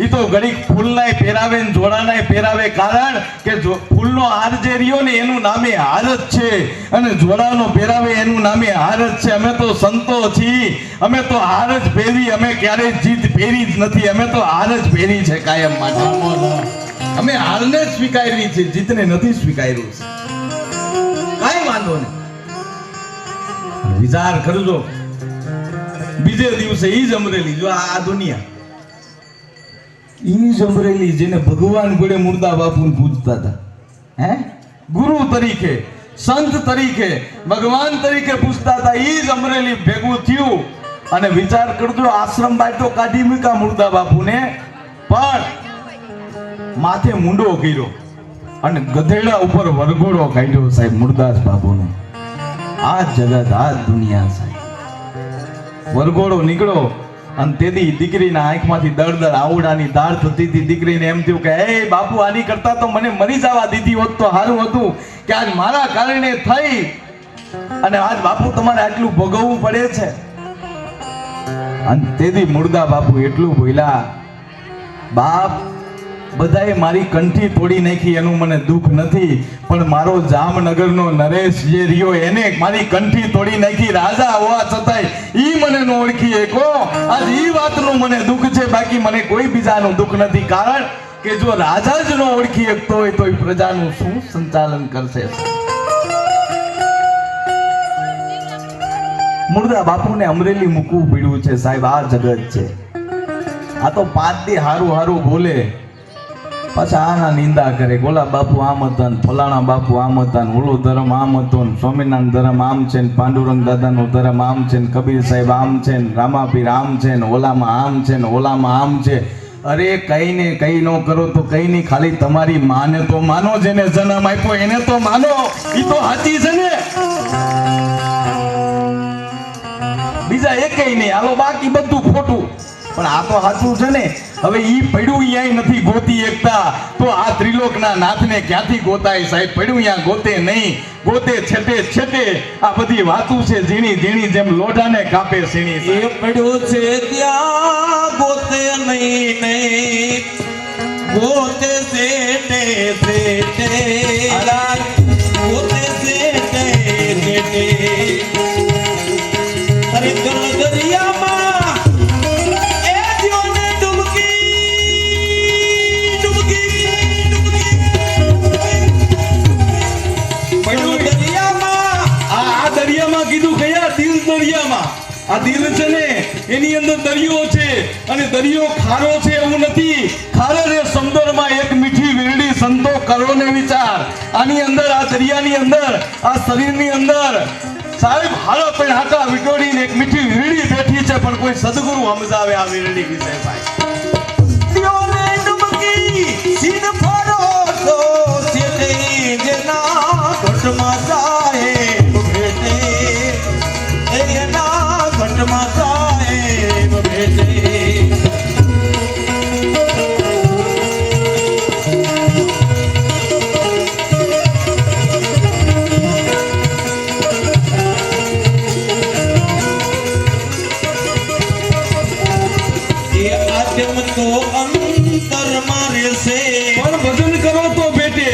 ઈ તો ઘડીક ફૂલનાય પહેરાવે ને જોડાનાય પહેરાવે. કારણ કે ફૂલનો હાર જે રહ્યો ને એનું નામે હાર જ છે, અને જોડાનો પહેરાવે એનું નામે હાર જ છે. અમે તો સંતો છીએ, અમે તો હાર જ પહેરી, અમે ક્યારેય જીત પહેરી જ નથી, અમે તો હાર જ પહેરી છે કાયમ માટે. અમે હારને જ સ્વીકારી છે, જીતને નથી સ્વીકાર્યું છે. કાંઈ વાંધો નહીં, વિચાર કરજો. બીજે દિવસે ઈ જ અમરેલી, જો આ દુનિયા ઈ જ અમરેલી જેને ભગવાન ગોળે મુર્દા બાપુને પૂજતા હતા, હે ગુરુ તરીકે, સંત તરીકે, ભગવાન તરીકે પૂજતા હતા, ઈ જ અમરેલી ભેગું થયું. અને વિચાર કરજો આશ્રમ બાદ તો કાઢી મૂકા મુર્દા બાપુને, પણ માથે મુંડો કર્યો અને ગધેડા ઉપર વરઘોડો કાઢ્યો સાહેબ મુરદાસ બાપુનો. આ જગત, આ દુનિયા સાહેબ. વરઘોડો નીકળો અને તેથી દીકરીના આંખમાંથી દળદળ આવડાની દાળ થતી હતી. દીકરીને એમ થયું કે એ બાપુ આની કરતા તો મને મરી જવા દીધી હોત તો સારું હતું, કે આજ મારા કારણે થઈ અને આજ બાપુ તમારે આટલું ભોગવવું પડે છે. અને તેથી મુર્દા બાપુ એટલું બોલ્યા, બાપ બધાએ મારી કંઠી તોડી નાખી એનું મને દુઃખ નથી, પણ મારો જામનગરનો નરેશ જે રહ્યો એને મારી કંઠી તોડી નાખી. રાજા હોવા છતાંય ઈ મને ન ઓળખી એકો. આજ ઈ વાતનું મને દુઃખ છે, બાકી મને કોઈ બીજાનું દુઃખ નથી. કારણ કે જો રાજા જ ન ઓળખી શકતો હોય તો એ પ્રજાનું શું સંચાલન કરશે. મુર્દા બાપુને અમરેલી મૂકવું પડ્યું છે સાહેબ. આ જગત છે, આ તો 5 દી હારું હારું બોલે, પાછા આના નિંદા કરે. ગોલા બાપુ આમ હતા, ફલાણા બાપુ આમ હતા, ઓલો ધર્મ આમ હતો, સ્વામિનારાયણ ધર્મ આમ છે, પાંડુરંગ દાદાનો ધર્મ આમ છે, કબીર સાહેબ આમ છે, રામાપીર આમ છે, ઓલામાં આમ છે, ઓલામાં આમ છે. અરે કઈ ને કઈ નો કરો તો કઈ નહીં, ખાલી તમારી માને તો માનો, જેને જન્મ આપ્યો એને તો માનો, ઈ તો હાચી છે ને. બીજા એકેય નહીં, હાલો બાકી બધું ખોટું, પણ આ તો સાચું છે ને. હવે ઈ પડ્યું યાય નથી ગોતી એકતા, તો આ ત્રિલોકના નાથને ક્યાંથી ગોતાય સાહેબ? પડ્યું યા ગોતે નહીં, ગોતે છેટે છેટે. આ બધી વાતું છે ઝીણી ઝીણી, જેમ લોઢાને કાપે સીણી. એ પડ્યો છે ત્યાં ગોતે નહીં નહીં, ગોતે સેટે સેટે, ગોતે સેટે સેટે. અરે ગલ દરિયામાં એ જીવને ડૂબકી ડૂબકી ડૂબકી પડ્યું આ દિલ છે ને એની અંદર દરિયો છે અને દરિયો ખારો છે એવું નથી. ખારે રે સમુદ્રમાં એક મીઠી વીરડી સંતો કરો ને વિચાર. આની અંદર આ દરિયાની અંદર આ શરીરની અંદર સાહેબ હાલો પણ હાકા વિટોડીને એક મીઠી વીરડી બેઠી છે, પણ કોઈ સદગુરુ સમજાવે આ વીરડી વિશે ભાઈ. દિયોને ડૂબકી સીન ફરો તો સેતે જેના ઘટમાં સાહેબ ભેટે, એના ઘટમાં સાહેબ ભેટે. તો અંતર મારે છે પણ ભજન કરો તો ભેટે,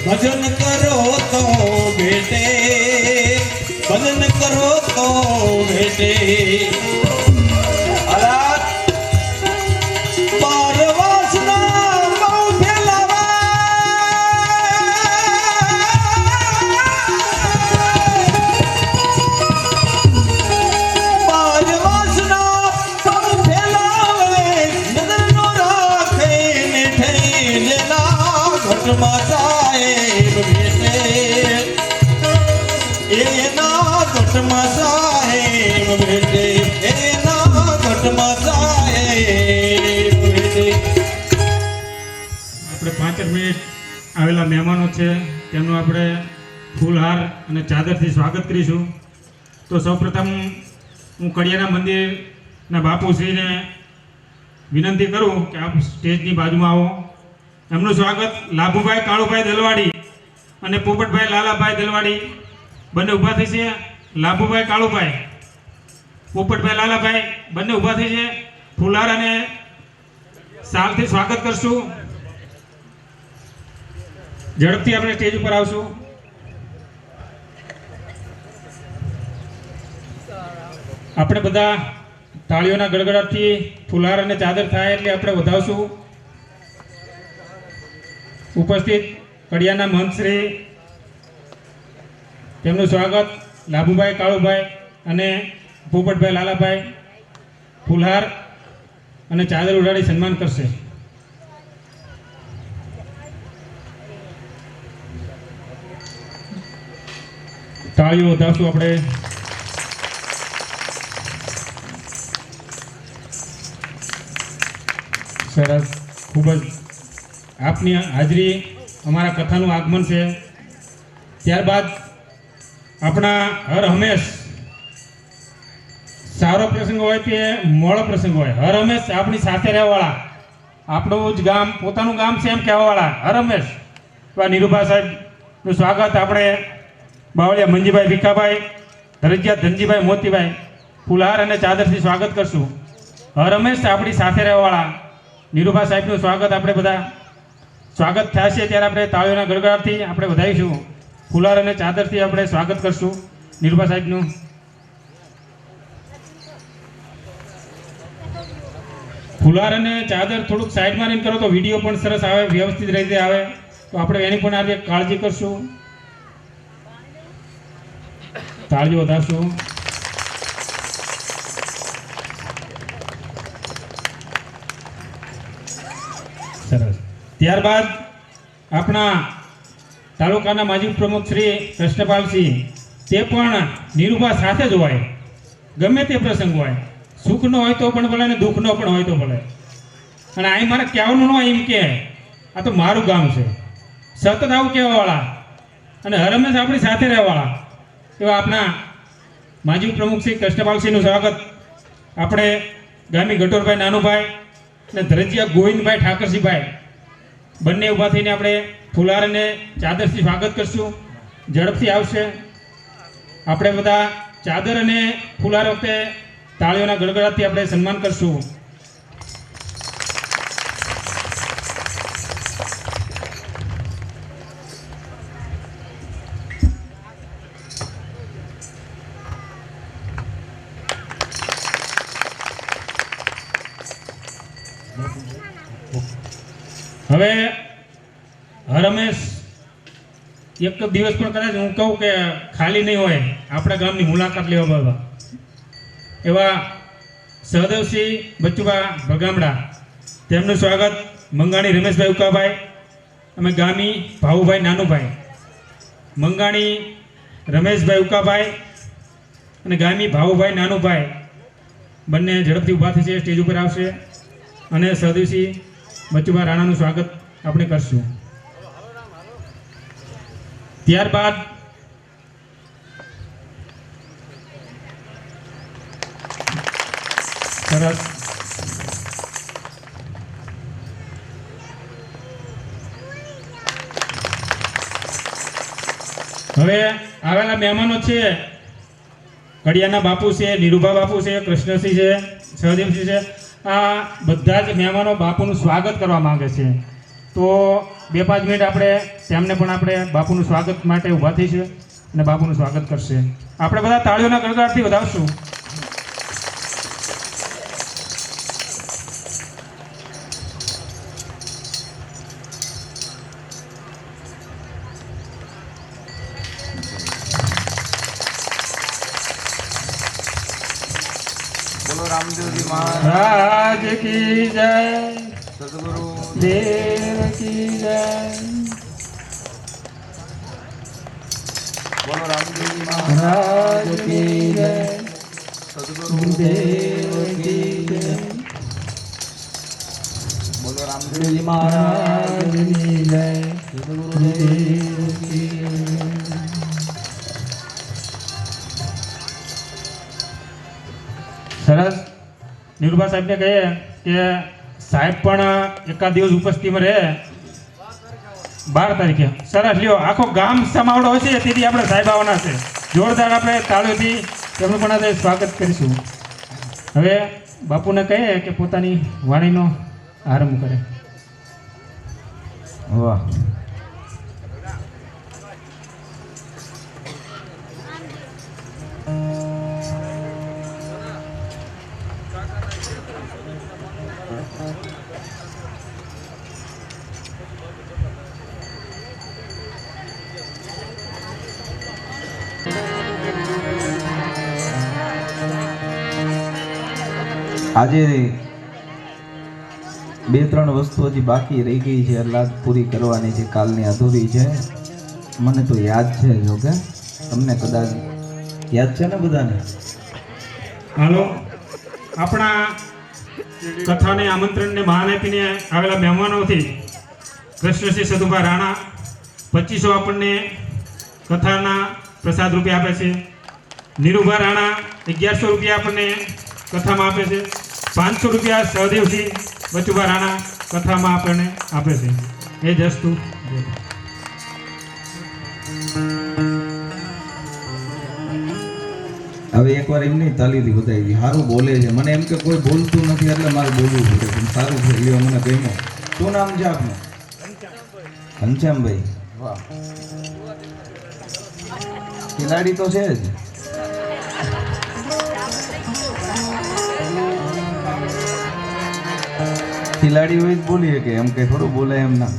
ભજન કરો તો ભેટે, ભજન કરો તો ભેટે. બાર વાસના બહુ ફેલાવા, બાર વાસના બહુ ફેલાવે, ઘટમાં સાહેબ ભેટે, એના ઘટમાં સાહેબ ભેટે, એના ઘટમાં સાહેબ ભેટે. આપણે 5 મિનિટ આવેલા મહેમાનો છે તેમનું આપણે ફૂલહાર અને ચાદરથી સ્વાગત કરીશું. તો સૌપ્રથમ હું કડિયાના મંદિરના બાપુશ્રીને વિનંતી કરું કે આપ સ્ટેજની બાજુમાં આવો. એમનું સ્વાગત લાભુભાઈ કાળુભાઈ દલવાડી અને પોપટભાઈ લાલાભાઈ દલવાડી બંને ઊભા થઈ છે. લાભુભાઈ કાળુભાઈ, પોપટભાઈ લાલાભાઈ બંને ઊભા થઈ છે. ફુલાર અને સાલથી સ્વાગત કરશું. ઝડપથી આપણે સ્ટેજ ઉપર આવશું. આપણે બધા તાળીઓના ગડગડાટથી ફુલાર અને ચાદર થાય એટલે આપણે વધાવશું. ઉપસ્થિત કડિયાના મંત્રી તેમનું સ્વાગત લાભુભાઈ કાળુભાઈ અને પોપટભાઈ લાલાભાઈ ફુલહાર અને ચાદર ઉડાડી સન્માન કરશે. તાળીઓ વધાવશું આપણે. સરસ, ખૂબ જ આપની હાજરી અમારા કથાનું આગમન છે. ત્યારબાદ આપણા હર હંમેશ સારો પ્રસંગ હોય કે મોડો પ્રસંગ હોય, હર હંમેશ આપણી સાથે રહેવાવાળા, આપણું જ ગામ પોતાનું ગામ છે એમ કહેવાવાળા હર હંમેશ એવા નીરુભા સાહેબનું સ્વાગત આપણે બાવળિયા મંજીભાઈ ભીખાભાઈ, ધરજીયા ધનજીભાઈ મોતીભાઈ ફુલહાર અને ચાદરથી સ્વાગત કરશું. હર હંમેશ આપણી સાથે રહેવાવાળા નીરુભા સાહેબનું સ્વાગત આપણે બધા સ્વાગત થયા છે ત્યારે આપણે તાળીઓના ગડગડાટથી આપણે વધાવીશું. ફુલાર અને ચાદરથી આપણે સ્વાગત કરશું નીરુભા સાહેબનું. ફુલાર અને ચાદર થોડુંક સાઈડમાં રહીને કરો તો વિડીયો પણ સરસ આવે, વ્યવસ્થિત રીતે આવે. તો આપણે એની પણ આજે કાળજી કરશું. તાળીઓ વધારશું. સરસ. ત્યારબાદ આપણા તાલુકાના માજી પ્રમુખ શ્રી કૃષ્ણપાલસિંહ, તે પણ નીરુભા સાથે જ હોય, ગમે તે પ્રસંગ હોય, સુખનો હોય તો પણ ભલે ને દુઃખનો પણ હોય તો ભલે. અને અહીં મારે કહેવાનું ન હોય એમ કે આ તો મારું ગામ છે, સતત આવું કહેવાવાળા અને હર હંમેશ આપણી સાથે રહેવાવાળા એવા આપણા માજી પ્રમુખ શ્રી કૃષ્ણપાલસિંહનું સ્વાગત આપણે ગામી ગટોરભાઈ નાનુભાઈ અને ધરજીયા ગોવિંદભાઈ ઠાકરસિંહભાઈ બંને ઊભા થઈને આપણે ફુલાર અને ચાદરથી સ્વાગત કરશું. ઝડપથી આવશે. આપણે બધા ચાદર અને ફુલાર વખતે તાળીઓના ગડગડાટથી આપણે સન્માન કરશું. હવે હર હંમેશ એક દિવસ પણ કદાચ હું કહું કે ખાલી નહીં હોય આપણા ગામની મુલાકાત લેવા બાબા એવા સહદેવસિંહ બચુભા ભગામડા, તેમનું સ્વાગત મંગાણી રમેશભાઈ ઉકાભાઈ, અમે ગામી ભાવુભાઈ નાનુભાઈ, મંગાણી રમેશભાઈ ઉકાભાઈ અને ગામી ભાવુભાઈ નાનુભાઈ બંને ઝડપથી ઊભા થશે, સ્ટેજ ઉપર આવશે અને સહદેવસિંહ બચુભા રાણાનું સ્વાગત આપણે કરશું. ત્યારબાદ સરસ હવે આવેલા મહેમાનો છે, કડિયાના બાપુ છે, નીરુભા બાપુ છે, કૃષ્ણસિંહ છે, સહદેવસિંહ છે. આ બધા જ મહેમાનો બાપુનું સ્વાગત કરવા માંગે છે. તો 2-5 મિનિટ આપણે તેમને પણ આપણે બાપુનું સ્વાગત માટે ઊભા થઈશું અને બાપુનું સ્વાગત કરશે. આપણે બધા તાળીઓના ગણગણાટથી વધાવશું. બોલો રામદેવજી મહારાજ રાજ કી જય, સદગુરુ દેવ કી જય. બોલો રામદેવજી મહારાજ રાજ કી જય, સદગુરુ દેવ કી જય. બોલો રામદેવજી મહારાજની જય, ગુરુદેવ કી જય. સરસ. નિરૂપા સાહેબને કહીએ કે સાહેબ પણ એકાદ દિવસ ઉપસ્થિતિમાં રહે 12 તારીખે. સરસ, લ્યો આખો ગામ સમાવડો હશે તેથી આપણે સાહેબ આવવાના છે. જોરદાર આપણે તાળીઓથી તેમનું પણ આજે સ્વાગત કરીશું. હવે બાપુને કહીએ કે પોતાની વાણીનો આરંભ કરે. વાહ. આજે 2-3 વસ્તુ હજી બાકી રહી ગઈ છે, એટલે આજ પૂરી કરવાની છે, કાલની અધૂરી છે. મને તો યાદ છે, જો કે તમને કદાચ યાદ છે ને બધાને. હાલો, આપણા કથાને આમંત્રણને માન આપીને આવેલા મહેમાનોથી કૃષ્ણસિંહ સદુભા રાણા 2500 આપણને કથાના પ્રસાદ રૂપે આપે છે. નીરુભા રાણા 1100 રૂપિયા આપણને કથામાં આપે છે. 500 રૂપિયા સહદેવસિંહ બચુભા રાણા કથામાં આપણને આપે છે. એ જ વસ્તુ હવે એકવાર એમની તાલીથી બતાવી દી. સારું બોલે છે, મને એમ કે કોઈ બોલતું નથી એટલે મારે બોલવું પડે, પણ સારું છે. લ્યો, મને ગમ્યું. શું નામ છે આપનું? ઘનશ્યામભાઈ. વાહ, ખેલાડી તો છે જ. ખેલાડી હોય જ બોલીએ કે એમ કઈ થોડું બોલે એમ ના.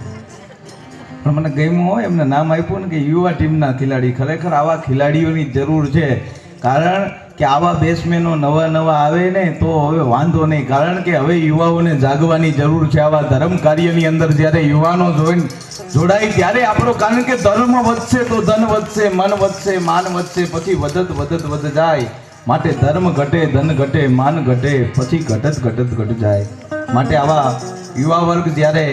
પણ મને ગમ્યું હોય એમને નામ આપ્યું ને કે યુવા ટીમના ખેલાડી. ખરેખર આવા ખેલાડીઓની જરૂર છે, કારણ કે આવા બેટ્સમેનો નવા આવે ને તો હવે વાંધો નહીં, કારણ કે હવે યુવાઓને જાગવાની જરૂર છે. આવા ધર્મ કાર્યની અંદર જ્યારે યુવાનો જોડાય ત્યારે આપણો, કારણ કે ધર્મ વધશે તો ધન વધશે, મન વધશે, માન વધશે, પછી વધત જાય. માટે ધર્મ ઘટે, ધન ઘટે, માન ઘટે, પછી ઘટત જાય. માટે આવા યુવા વર્ગ જ્યારે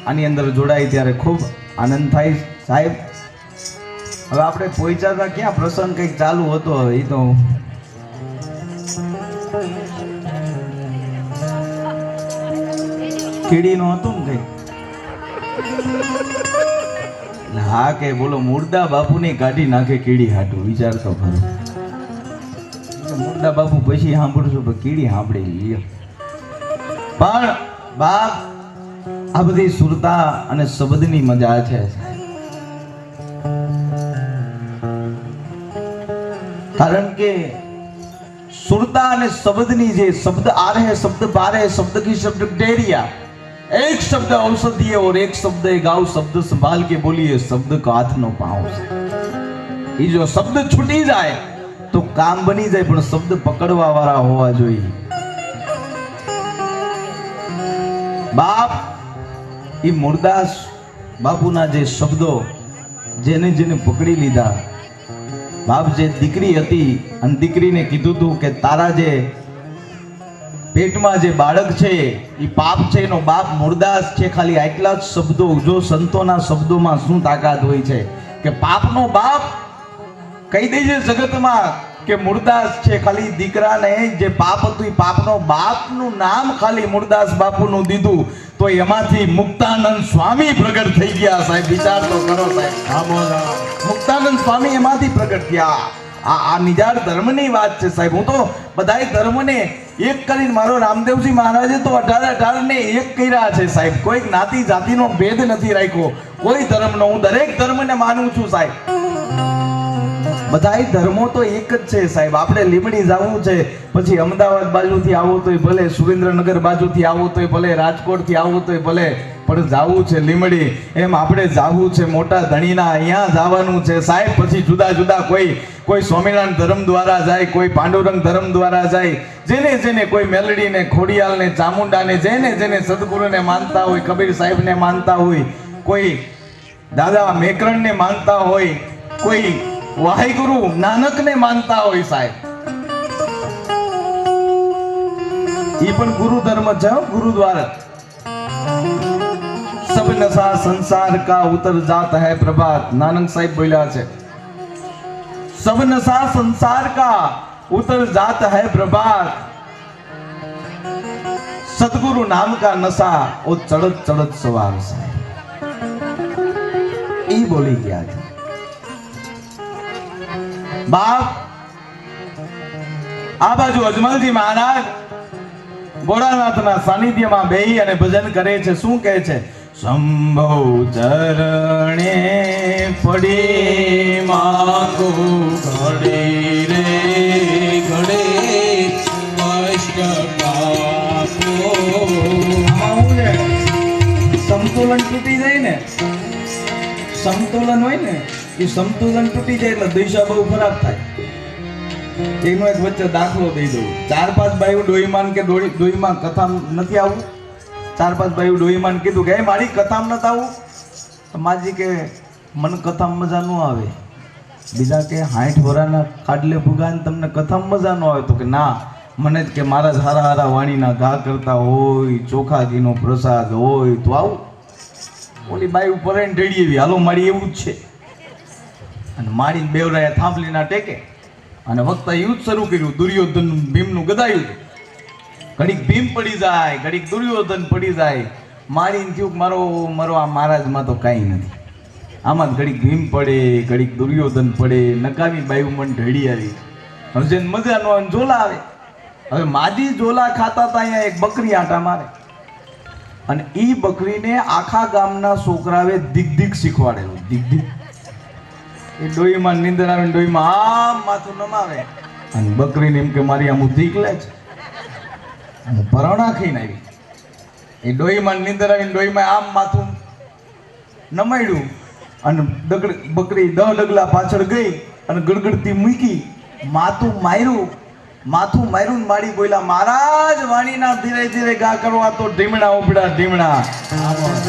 આની અંદર જોડાય ત્યારે ખૂબ આનંદ થાય. સાહેબ, હવે આપણે પહોંચ્યા હતા ક્યાં? પ્રસંગ કંઈક ચાલુ હતો, હવે એ તો કીડીનો હતું ને કંઈક. હા કે બોલો, મુર્દા બાપુને કાઢી નાખે કીડી હાટું. વિચાર તો ખરો. મુર્દા બાપુ પછી સાંભળશું, પણ કીડી સાંભળી લ્યો. પણ બાપ, આ બધી સુરતા અને શબ્દની મજા છે. કારણ કે सुरता અને શબ્દની જે શબ્દ આ રહે શબ્દ પાર है शब्द की शब्द डेरिया एक शब्द औषधि है और एक शब्द है गाँव शब्द संभाल के बोलिए शब्द का हाथ नो पाँव ये जो शब्द छूटी जाए તો કામ બની જાય, પણ શબ્દ પકડવા વાળા હોવા જોઈએ. બાપ એ મૂળદાસ બાપુના જે શબ્દો જેને જેને પકડી લીધા. બાપ જે દીકરી હતી અને દીકરીને કીધું હતું કે તારા જે પેટમાં જે બાળક છે એ પાપ છે, એનો બાપ મૂળદાસ છે. ખાલી આટલા જ શબ્દો, જો સંતોના શબ્દોમાં શું તાકાત હોય છે કે પાપનો બાપ કહી દે છે જગતમાં કે મૂળદાસ છે. ખાલી દીકરાને જે પાપ હતું એ પાપનો બાપનું નામ ખાલી મૂળદાસ બાપુનું દીધું તો એમાંથી મુક્તાનંદ સ્વામી પ્રગટ થઈ ગયા. સાહેબ વિચાર તો કરો સાહેબ. મુક્તાનંદ સ્વામી એમાંથી પ્રગટ થયા. આ નિજાર ધર્મની વાત છે સાહેબ. હું તો બધાય ધર્મને એક કરીને, મારો રામદેવજી મહારાજે તો 18 ને એક કર્યા છે સાહેબ. કોઈ જ્ઞાતિ જાતિનો ભેદ નથી રાખ્યો કોઈ ધર્મનો. હું દરેક ધર્મને માનું છું સાહેબ. બધાય ધર્મો તો એક જ છે સાહેબ. આપણે લીમડી જવું છે, પછી અમદાવાદ બાજુથી આવો તોય ભલે, સુરેન્દ્રનગર બાજુથી આવો તોય ભલે, રાજકોટથી આવો તોય ભલે, પણ જાવું છે લીમડી. એમ આપણે જાવું છે મોટા ધણીના, અહીંયા જવાનું છે સાહેબ. પછી જુદા જુદા કોઈ સ્વામિનારાયણ ધર્મ દ્વારા જાય, કોઈ પાંડુરંગ ધર્મ દ્વારા જાય, જેને જેને કોઈ મેલડીને, ખોડિયાલને, ચામુંડાને, જેને જેને સદગુરુને માનતા હોય, કબીર સાહેબને માનતા હોય, કોઈ દાદા મેકરણને માનતા હોય, કોઈ વાહેગુરુ નાનકને માનતા હોય સાહેબ. એ પણ ગુરુ ધર્મ છે, ગુરુદ્વારા. સબ નશા સંસાર કા ઉતર જાત હૈ પ્રભાત, નાનક સાહેબ બોલ્યા છે. सब नशा संसार का उतर जात है प्रभात, सतगुरु नाम का नशा वो चढ़त चढ़त सवार साहेब. એ બોલી ગયા છે બાપ. આ બાજુ અજમલજી મહારાજ ભોળાનાથના સાનિધ્યમાં બેહી અને ભજન કરે છે. શું કહે છે? શંભો ચરણે પડી માંગુ ઘડે રે ઘડે સમતુલન તૂટી જાય ને, સમતુલન હોય ને એ સમતુલન તૂટી જાય એટલે દિશા બહુ ખરાબ થાય. એનો એક વચ્ચે દાખલો દઈ દઉં. 4-5 બાયું ડોહીમાન કે ડોહીમાં કથા નથી આવું. 4-5 બાયું ડોહીમાન કીધું કે મારી કથામાં નથી આવું. તો માજી કે મને કથામાં મજા ન આવે. બીજા કે 60 વરાના ખાડલે ભૂગાને તમને કથામાં મજા ન આવે. તો કે ના, મને જ કે મારા હારા હારા વાણીના ઘા કરતા હોય, ચોખા ઘીનો પ્રસાદ હોય તો આવું. ઓલી બાઈ ઉપર ઢેડી એવી હાલો મારી એવું જ છે. અને મારી બેવરાયા થાંભલીના ટેકે અને વક્તા યુદ્ધ શરૂ કર્યું. દુર્યોધન ભીમનું ગદાયું. ઘડીક ભીમ પડી જાય, ઘડીક દુર્યોધન પડી જાય. મારીને થયું મારો આ મહારાજમાં તો કાંઈ નથી. આમાં ઘડીક ભીમ પડે, ઘડીક દુર્યોધન પડે. નકામી બાયું મન ઢળી આવી. હવે જેને મજા ન આવે ઝોલા આવે. હવે માજી ઝોલા ખાતા હતા, અહીંયા એક બકરી આટા મારે અને એ બકરીને આખા ગામના છોકરાએ દિગ શીખવાડેલું. દિગ એ ડોહીમાં નીંદર આવે, ડોહીમાં આમ માથું નમાવે અને બકરીને એમ કે મારી આમ દીક લે છે. હું પરોણા ખાઈને આવી. એ ડોહીમાં નીંદર આવીને ડોહીમાં આમ માથું નમાડ્યું અને બકરી 10 ડગલા પાછળ ગઈ અને ગડગડતી મૂકી. માથું માર્યું ને માડી બોલ્યા, મહારાજ વાણીના ધીરે ધીરે ગા કરવા તો ઢીમણા ઉપડા ઢીમણા.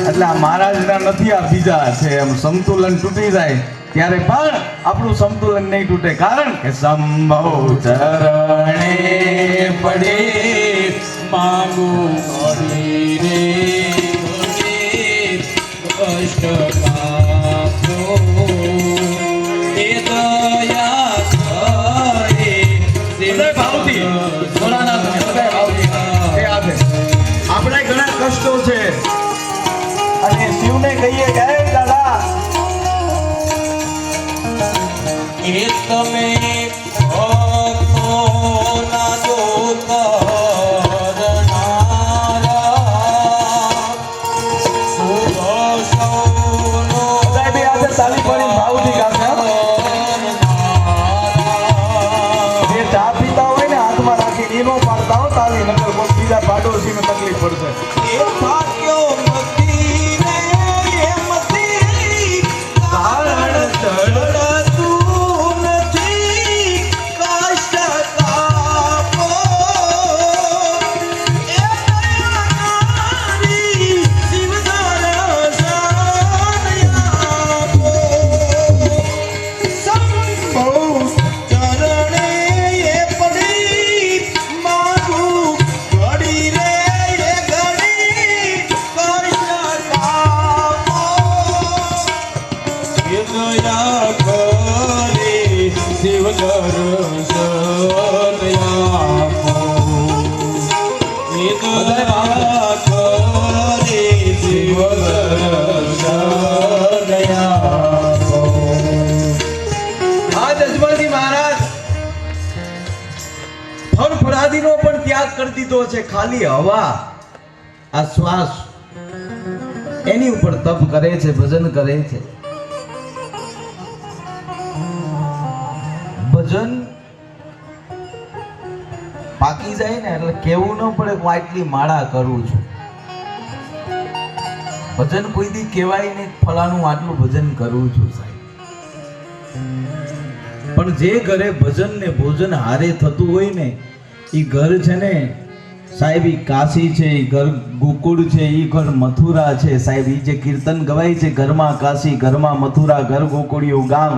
એટલે આ મહારાજના નથી, આ બીજા છે. એમ સંતુલન તૂટી જાય ત્યારે પણ આપણું સંતુલન નહીં તૂટે. કારણ કે સંભવ ચરણે પડે માંગુ ઘડી રે અષ્ટકાપ્યો એ દયા કરે હૃદય ભાવથી ભોળાનાથને હૃદય ભાવથી એ આપે. આપણે ઘણા કષ્ટો છે અને શિવને કહીએ કે દાદા એ તમે ભક્તોના દુઃખ હરનારા શુભ સૌનો સાહેબ આજે તાલી પડી ભાવથી ગાશે. જે ચા પીતા હોય ને હાથમાં રાખી એનો પાડતા હો તાલી, નકર કોઈ બીજા પાડોશીને તકલીફ પડશે. એ ભાગ્યો નથી રે એમથી કારણ ચડ દયા કરે શિવ દર્શન આપો એ દયા કરે શિવ દર્શન આપો આ જજમાનજી મહારાજ ફળ ફળાદીનો પણ ત્યાગ કરી દીધો છે. ખાલી હવા, આ શ્વાસ, એની ઉપર તપ કરે છે, ભજન કરે છે. ભજન પાકી જાય ને એટલે કેવું ન પડે હું આટલી માળા કરું છું. ભજન કોઈ દી કહેવાય નહીં ફલાણું આટલું ભજન કરું છું સાહેબ. પણ જે ઘરે ભજન ને ભોજન હારે થતું હોય ને એ ઘર છે ને સાહેબ, ઈ કાશી છે, ઈ ઘર ગોકુળ છે, ઈ ઘર મથુરા છે સાહેબ. ઈ જે કીર્તન ગવાય છે, ઘરમાં કાશી, ઘરમાં મથુરા, ઘર ગોકુળિયું ગામ,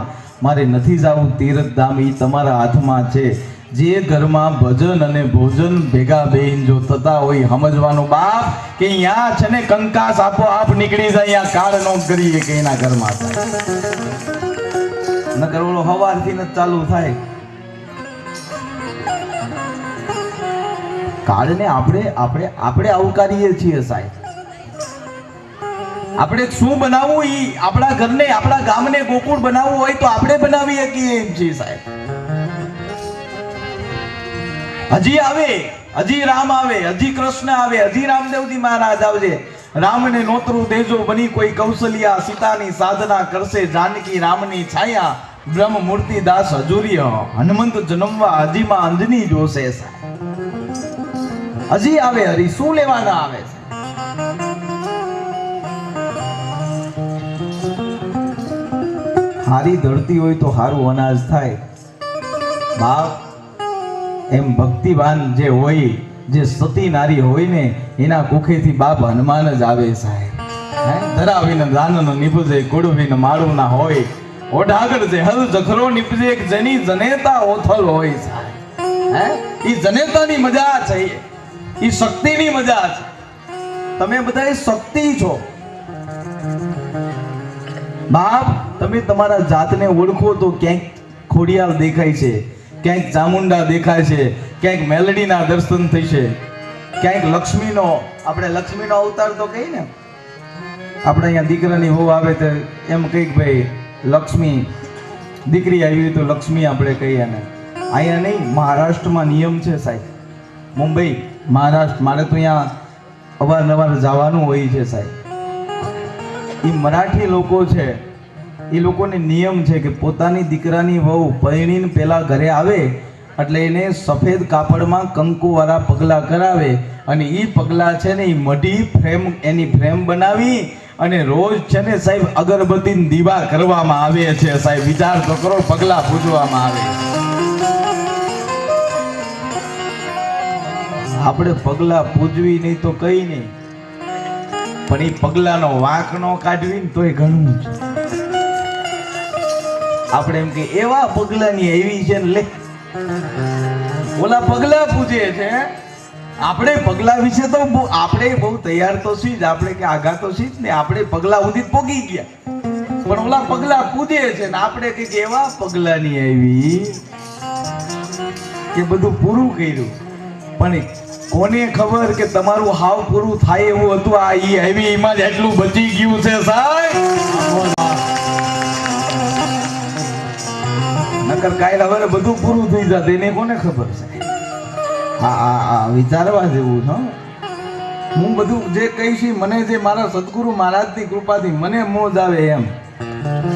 મારે નથી જાવું તીર્થ ધામ, ઈ તમારા હાથમાં છે. જે ઘરમાં ભજન અને ભોજન ભેગા બેહીન જો થતા હોય, સમજવાનું બાપ કે અહીંયા છે ને કંકાસ આપો આપ નીકળી જાય, અહીંયા કાળ નો કરીએ કે એના ઘરમાં થાય. નકર ઓલો હવારથી જ ચાલુ થાય. કાળને આપણે આવકારીએ છીએ સાહેબ. આપણે શું બનાવવું, ઈ આપણા ઘરને, આપણા ગામને ગોકુળ બનાવવું હોય તો આપણે બનાવી શકીએ એમ છીએ સાહેબ. હજી આવે, હજી રામ આવે, હજી કૃષ્ણ આવે, હજી રામદેવજી મહારાજ આવજે. રામને નોતરું દેજો બની કોઈ કૌશલ્યા, સીતાની સાધના કરશે જાનકી રામની છાયા, બ્રહ્મ મૂર્તિ દાસ હજુરીય, હનુમંત જન્મવા હજી માં અંજની જોશે સાહેબ. હજી આવે હરી, શું લેવાના આવે છે? હારી ધરતી હોય તો હારું અનાજ થાય બાપ. એમ ભક્તિવાન જે હોય, જે સતી નારી હોય ને, એના કુખેથી બાપ હનુમાન જ આવે સાહેબ. ધરાવીને દાનન નિપજે, કુડવીને માળું ના હોય, ઓઢાગર જે હલ જખરો નિપજે, એક જની જનેતા ઓથલ હોય સાહેબ. ઈ જનેતાની મજા છે, ઈ શક્તિની મજા છે. તમે બધા શક્તિ છો બાપ. તમે તમારા જાતને ઓળખો તો ક્યાંક ખોડિયાર દેખાય છે, ક્યાંક ચામુંડા દેખાય છે, ક્યાંક મેલડીના દર્શન થશે, ક્યાંક લક્ષ્મીનો, આપણે લક્ષ્મીનો અવતાર તો કહીએ ને, આપણે અહીંયા દીકરાની વહુ આવે તો એમ કહીએ ભાઈ લક્ષ્મી, દીકરી આવી તો લક્ષ્મી આપણે કહીએ ને. અહીંયા નહીં, મહારાષ્ટ્રમાં નિયમ છે સાહેબ. મુંબઈ, મહારાષ્ટ્ર, મારે તો અહીંયા અવારનવાર જવાનું હોય છે સાહેબ. એ મરાઠી લોકો છે, એ લોકોને નિયમ છે કે પોતાની દીકરાની વહુ પરણીને પેલા ઘરે આવે એટલે એને સફેદ કાપડમાં કંકુવાળા પગલા કરાવે, અને એ પગલા છે ને એ મઢી ફ્રેમ, એની ફ્રેમ બનાવી અને રોજ છે ને સાહેબ અગરબત્તી દીવા કરવામાં આવે છે સાહેબ. વિચાર તો કરો, પગલા પૂજવામાં આવે. આપણે પગલા પૂજવી નહીં તો કઈ નહીં, પણ એ પગલાનો વાંક નો કાઢવી ને તોય ઘણું છે. આપણે એમ કે એવા પગલાની એવી છે ને, લે ઓલા પગલા પૂજે છે, આપણે પગલા વિશે તો આપણે બહુ તૈયાર તો છીએ જ, આપણે કે આઘા તો છીએ જ ને, આપણે પગલા સુધી પોગી ગયા, પણ ઓલા પગલા પૂજે છે ને આપણે કે એવા પગલાની આવી કે બધું પૂરું કર્યું. પણ કોને ખબર કે તમારું હાવ પૂરું થાય એવું હતું, આ ઈ આવી એમાં જ એટલું બચી ગયું છે સાહેબ. નકર કાલ હવે બધું પૂરું થઈ જાત, એને કોને ખબર છે? હા, વિચારવા જેવું છે. હું બધું જે કહીશ, મને જે મારા સદગુરુ મહારાજની કૃપાથી મને મોજ આવે એમ.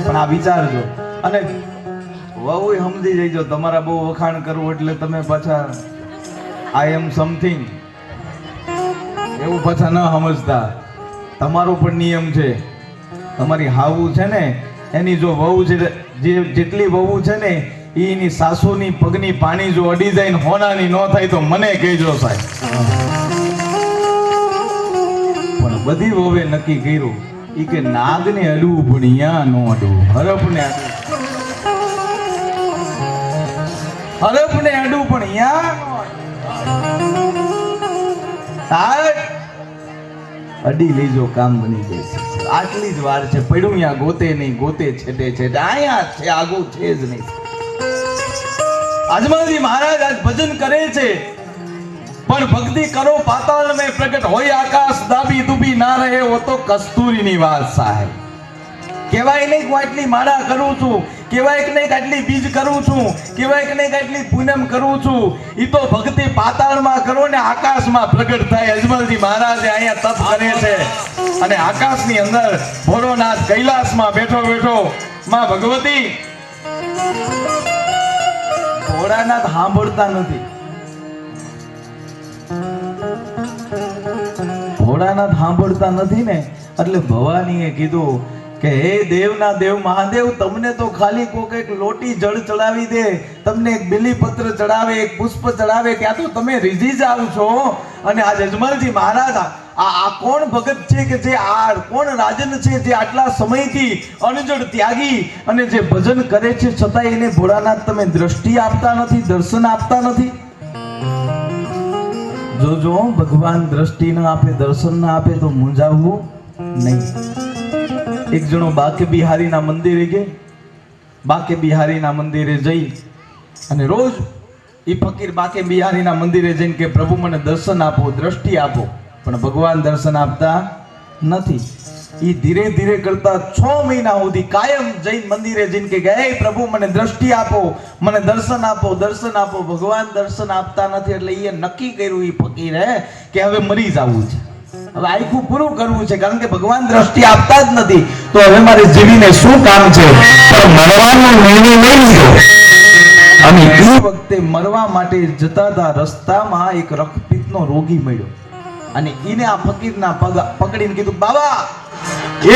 પણ આ વિચારજો, અને વહુ સમજી જજો. તમારા બહુ વખાણ કરવું એટલે તમે પાછા આઈ એમ સમથિંગ એવું પાછા ન સમજતા. તમારો પણ નિયમ છે, તમારી હાવું છે ને એની જો વહુ છે, જેટલી વહુ છે ને એની સાસુની પગની પાણી જો અડી જાય ને હોનાની ન થાય તો મને કહેજો સાહેબ. પણ બધી વહુએ નક્કી કર્યું ઈ કે નાગને અડવું પણ યા નો અડવું, હરપને અડવું પણ યા નો અડવું. અડી લેજો, કામ બની જાય છે. આટલી જ વાર છે, પડ્યું અહીંયા ગોતે નહીં, ગોતે છેટે છેટે અહીંયા જ છે, આગું છે જ નહીં. અજમલજી મહારાજ આજ ભજન કરે છે, પણ ભક્તિ કરો પાતાળ મેં પ્રગટ હોય આકાશ, દાબી દુબી ના રહે વો તો કસ્તુરીની વાત સાહેબ. કહેવાય નહીં હું આટલી માળા કરું છું, કહેવાય કે નહીં આટલી બીજ કરું છું, કહેવાય કે નહીં આટલી પૂનમ કરું છું, એ તો ભક્તિ પાતાળમાં કરો ને આકાશમાં પ્રગટ થાય. અજમલજી મહારાજે અહીંયા તપ કરે છે અને આકાશની અંદર ભોળોનાથ કૈલાસમાં બેઠો બેઠો માં ભગવતી ભોળાનાથ સાંભળતા નથી. ભોળાનાથ સાંભળતા નથી ને એટલે ભવાનીએ કીધું કે હે દેવના દેવ મહાદેવ, તમને તો ખાલી કોક એક લોટી જળ ચડાવી દે, તમને એક બિલીપત્ર ચડાવે, એક પુષ્પ ચડાવે, ત્યાં તો તમે રીઝી જાવ છો. અને આજ અજમલજી મહારાજ આ કોણ ભગત છે કે જે આ કોણ રાજન છે જે આટલા સમયથી અણજડ ત્યાગી અને જે ભજન કરે છે છતાંય એને ભોળાનાથ તમે દ્રષ્ટિ આપતા નથી, દર્શન આપતા નથી. જોજો ભગવાન દ્રષ્ટિ ન આપે, દર્શન ન આપે તો મૂંઝાવવું નહીં. એક જણો બાકે બિહારીના મંદિરે ગયે, બાકે બિહારીના મંદિરે જઈ અને રોજ એ ફકીર બાકે બિહારીના મંદિરે જઈને કે પ્રભુ મને દર્શન આપો, દ્રષ્ટિ આપો, પણ ભગવાન દર્શન આપતા નથી. એ ધીરે ધીરે કરતા 6 મહિના સુધી કાયમ જૈન મંદિરે જઈને કે હે પ્રભુ મને દ્રષ્ટિ આપો, મને દર્શન આપો, દર્શન આપો. ભગવાન દર્શન આપતા નથી એટલે એ નક્કી કર્યું એ ફકીરે કે હવે મરી જવું છે, હવે આખું પૂરું કરવું છે, કારણ કે ભગવાન દ્રષ્ટિ આપતા જ નથી તો હવે મારે જીવીને શું કામ છે. પણ મરવાનો નિર્ણય લઈ લીધો અને એ વખતે મરવા માટે જતા હતા રસ્તામાં એક રક્તપિત્તનો રોગી મળ્યો અને એને આ ફકીરના પગ પકડીને કીધું બાબા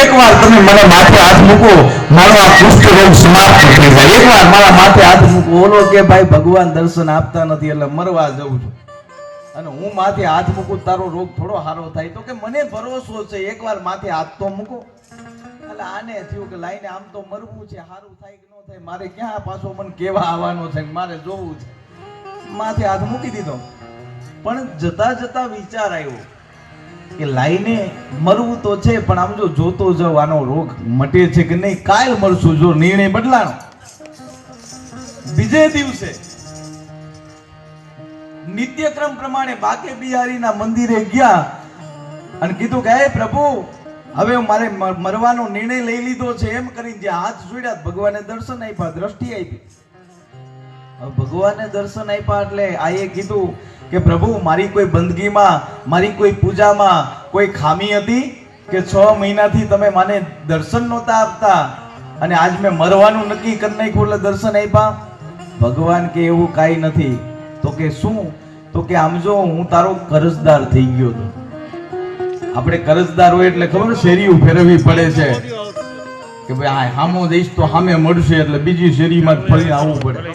એકવાર તમે મારા માથે હાથ મૂકો, મારો આ કુષ્ઠ રોગ સમાપ્ત થઈ જાય, એકવાર મારા માથે હાથ મૂકો. ઓલો કે ભાઈ ભગવાન દર્શન આપતા નથી એટલે મરવા જવું છું અને હું માથે હાથ મૂકું તારો રોગ થોડો સારો થાય. તો કે મને ભરોસો છે, એકવાર માથે હાથ તો મૂકો. એટલે આને થયું કે લાઈને આમ તો મરવું છે, સારું થાય કે ન થાય, મારે ક્યાં પાછો મને કેવા આવવાનો છે, મારે જોવું છે. માથે હાથ મૂકી દીધો, પણ જતા જતા વિચાર આવ્યો કે લાઈને મરવું તો છે પણ આમ જો જોતો જાવ આનો રોગ મટે છે કે નહીં, કાલ મળશું. જો નિર્ણય બદલાનો, બીજે દિવસે નિત્યક્રમ પ્રમાણે બાકે બિહારીના મંદિરે ગયા અને કીધું કે હે પ્રભુ હવે મારે મરવાનો નિર્ણય લઈ લીધો છે. એમ કરીને જે હાથ જોડ્યા ભગવાને દર્શન આપ્યા, દ્રષ્ટિ આપી. ભગવાને દર્શન આપ્યા એટલે આએ કીધું કે પ્રભુ મારી કોઈ બંદગીમાં, મારી કોઈ પૂજામાં કોઈ ખામી હતી કે 6 મહિનાથી તમે મને દર્શન નહોતા આપતા અને આજ મેં મરવાનું નક્કી કરી નાખ્યું એટલે દર્શન આપ્યા. ભગવાન કે એવું કાંઈ નથી. તો કે શું? તો કે આમ જો હું તારો કરજદાર થઈ ગયો હતો. આપણે કરજદાર હોય એટલે ખબર શેરીઓ ફેરવવી પડે છે કે ભાઈ આ હામો દઈશ તો સામે મળશે એટલે બીજી શેરીમાં ફરીને આવવું પડે.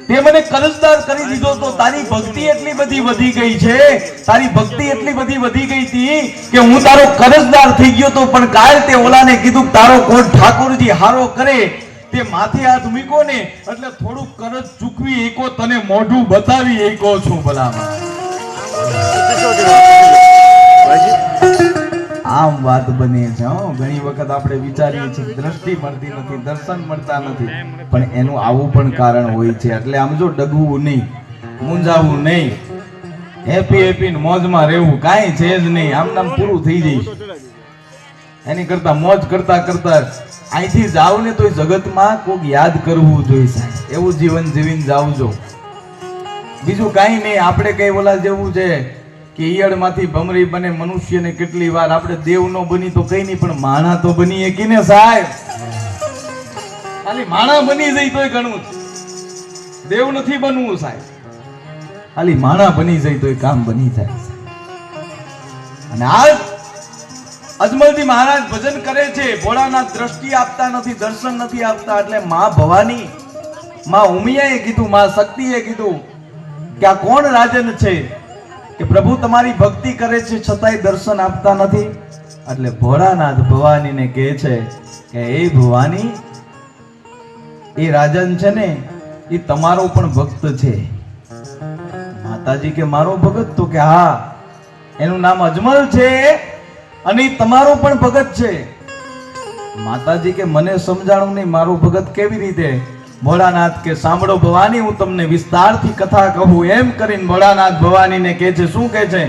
તે મને કરજદાર કરી દીધો તો તારી ભક્તિ એટલી બધી વધી ગઈ છે, તારી ભક્તિ એટલી બધી વધી ગઈ હતી કે હું તારો કરજદાર થઈ ગયો તો. પણ કાલ તે ઓલાને કીધું તારો કોટ ઠાકોરજી હારો કરે, તે માથે હાથ મૂકો ને એટલે થોડું કરજ ચૂકવી એકો, તને મોઢું બતાવી એકો છું. ભલામાં આમ વાત બને છે. ઘણી વખત આપણે વિચારીએ છીએ દ્રષ્ટિ મળતી નથી, દર્શન મળતા નથી, પણ એનું આવું પણ કારણ હોય છે. એટલે આમ જો ડગવું નહીં, મૂંઝાવું નહીં, હેપી હેપી મોજમાં રહેવું, કાંઈ છે જ નહીં, આમ નામ પૂરું થઈ જઈશ. એની કરતા મોજ કરતા કરતા અહીંથી જાવ ને તો જગતમાં કોક યાદ કરવું જોઈએ સાહેબ, એવું જીવન જીવીને જાવજો. બીજું કાંઈ નહીં. આપણે કઈ ઓલા જેવું છે કે ઈયળમાંથી ભમરી બને મનુષ્યને કેટલી વાર, આપણે દેવ નો બની તો કઈ નહીં પણ માણા તો બની એકી ને સાહેબ. ખાલી માણા બની જાય તોય ઘણું છે, દેવ નથી બનવું સાહેબ. ખાલી માણા બની જાય તોય કામ બની જાય. અને આજ અજમલજી મહારાજ ભજન કરે છે, ભોળાનાથ દ્રષ્ટિ આપતા નથી, દર્શન નથી આપતા. એટલે માં ભવાની, માં ઉમિયાએ કીધું, માં શક્તિએ કીધું કે આ કોણ રાજન છે કે પ્રભુ તમારી ભક્તિ કરે છે છતાંય દર્શન આપતા નથી. એટલે ભોળાનાથ ભવાનીને કહે છે કે એ ભવાની, એ રાજન છે ને એ તમારો પણ ભક્ત છે. માતાજી કે મારો ભગત? તો કે હા, એનું નામ અજમલ છે અને ઈ તમારો પણ ભગત છે. માતાજી કે મને સમજાણું નહીં, મારું ભગત કેવી રીતે? ભોળાનાથ કે સાંભળો ભવાની, હું તમને વિસ્તારથી કથા કહું. એમ કરીને ભોળાનાથ ભવાનીને કહે છે. શું કહે છે?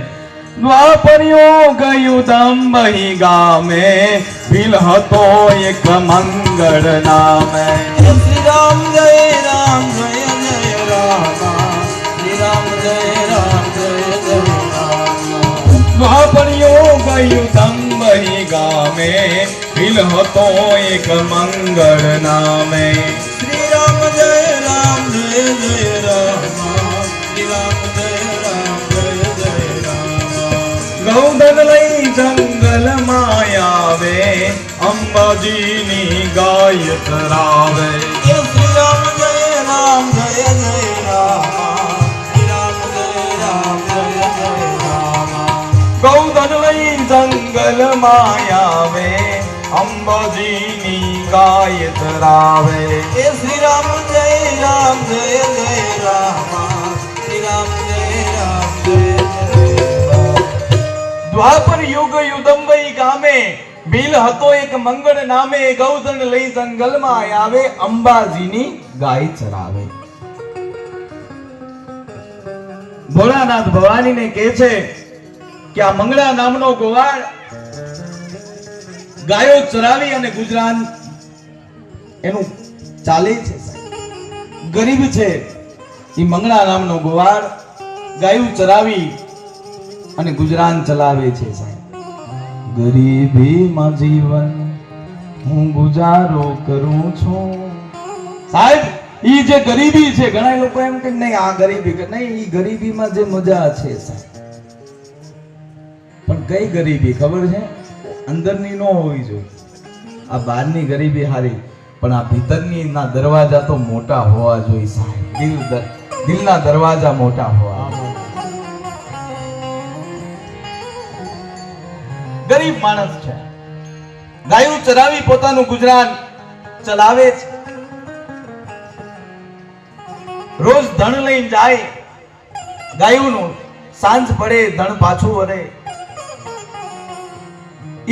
દ્વાપર્યો ગયું દંબહી ગામે, ભીલ હતો એક મંગળ નામે. શ્રી રામ જય રામ જય જય રામ, શ્રી રામ જય રામ જય જય રામ. દ્વાપર્યો ગયું દંબહી ગામે, ભીલ હતો એક મંગળ નામે. શ્રી રામ જય રામ જય જય રામ, શ્રી રામ જય રામ જય જય રામ. ગૌધન લઈ જંગલમાં આવે, અંબાજીની ગાય ચરાવે. શ્રી રામ જય રામ જય જય રામ, શ્રી રામ જય રામ જય જય રામ. ગૌધન લઈ જંગલમાં આવે, અંબાજીની ગાય ચરાવે. શ્રી રામ જય રામ જય જય રામ, શ્રી રામ જય રામ જય જય રામ. દ્વાપર યુગ યુદંબઈ ગામે, ભીલ હતો એક મંગળ નામે. ગૌધન લઈ જંગલમાં આવે, અંબાજીની ગાય ચરાવે. ભોળાનાથ ભવાનીને કહે છે કે આ મંગળા નામનો ગોવાળ ગાયો ચરાવી અને ગુજરાન એનું ચાલે છે. ગરીબ છે એ મંગળા નામનો ગોવાળ ગાયું ચરાવી અને ગુજરાન ચલાવે છે. સાહેબ ગરીબીમાં જીવન હું ગુજારો કરું છું. સાહેબ ઈ જે ગરીબી છે, ઘણા લોકો એમ કે નહીં આ ગરીબી કે નહીં, ઈ ગરીબીમાં જે મજા છે સાહેબ. પણ કઈ ગરીબી ખબર છે? અંદરની નો હોવી જોઈએ. આ બહારની ગરીબી હારી, પણ આ ભીતરની ના દરવાજા તો મોટા હોવા જોઈએ સાહેબ. દિલના દરવાજા મોટા હોવા. ગરીબ માણસ છે, ગાયું ચરાવી પોતાનું ગુજરાન ચલાવે છે. રોજ ધણ લઈને જાય ગાયુંનું, સાંજ પડે ધણ પાછું વળે.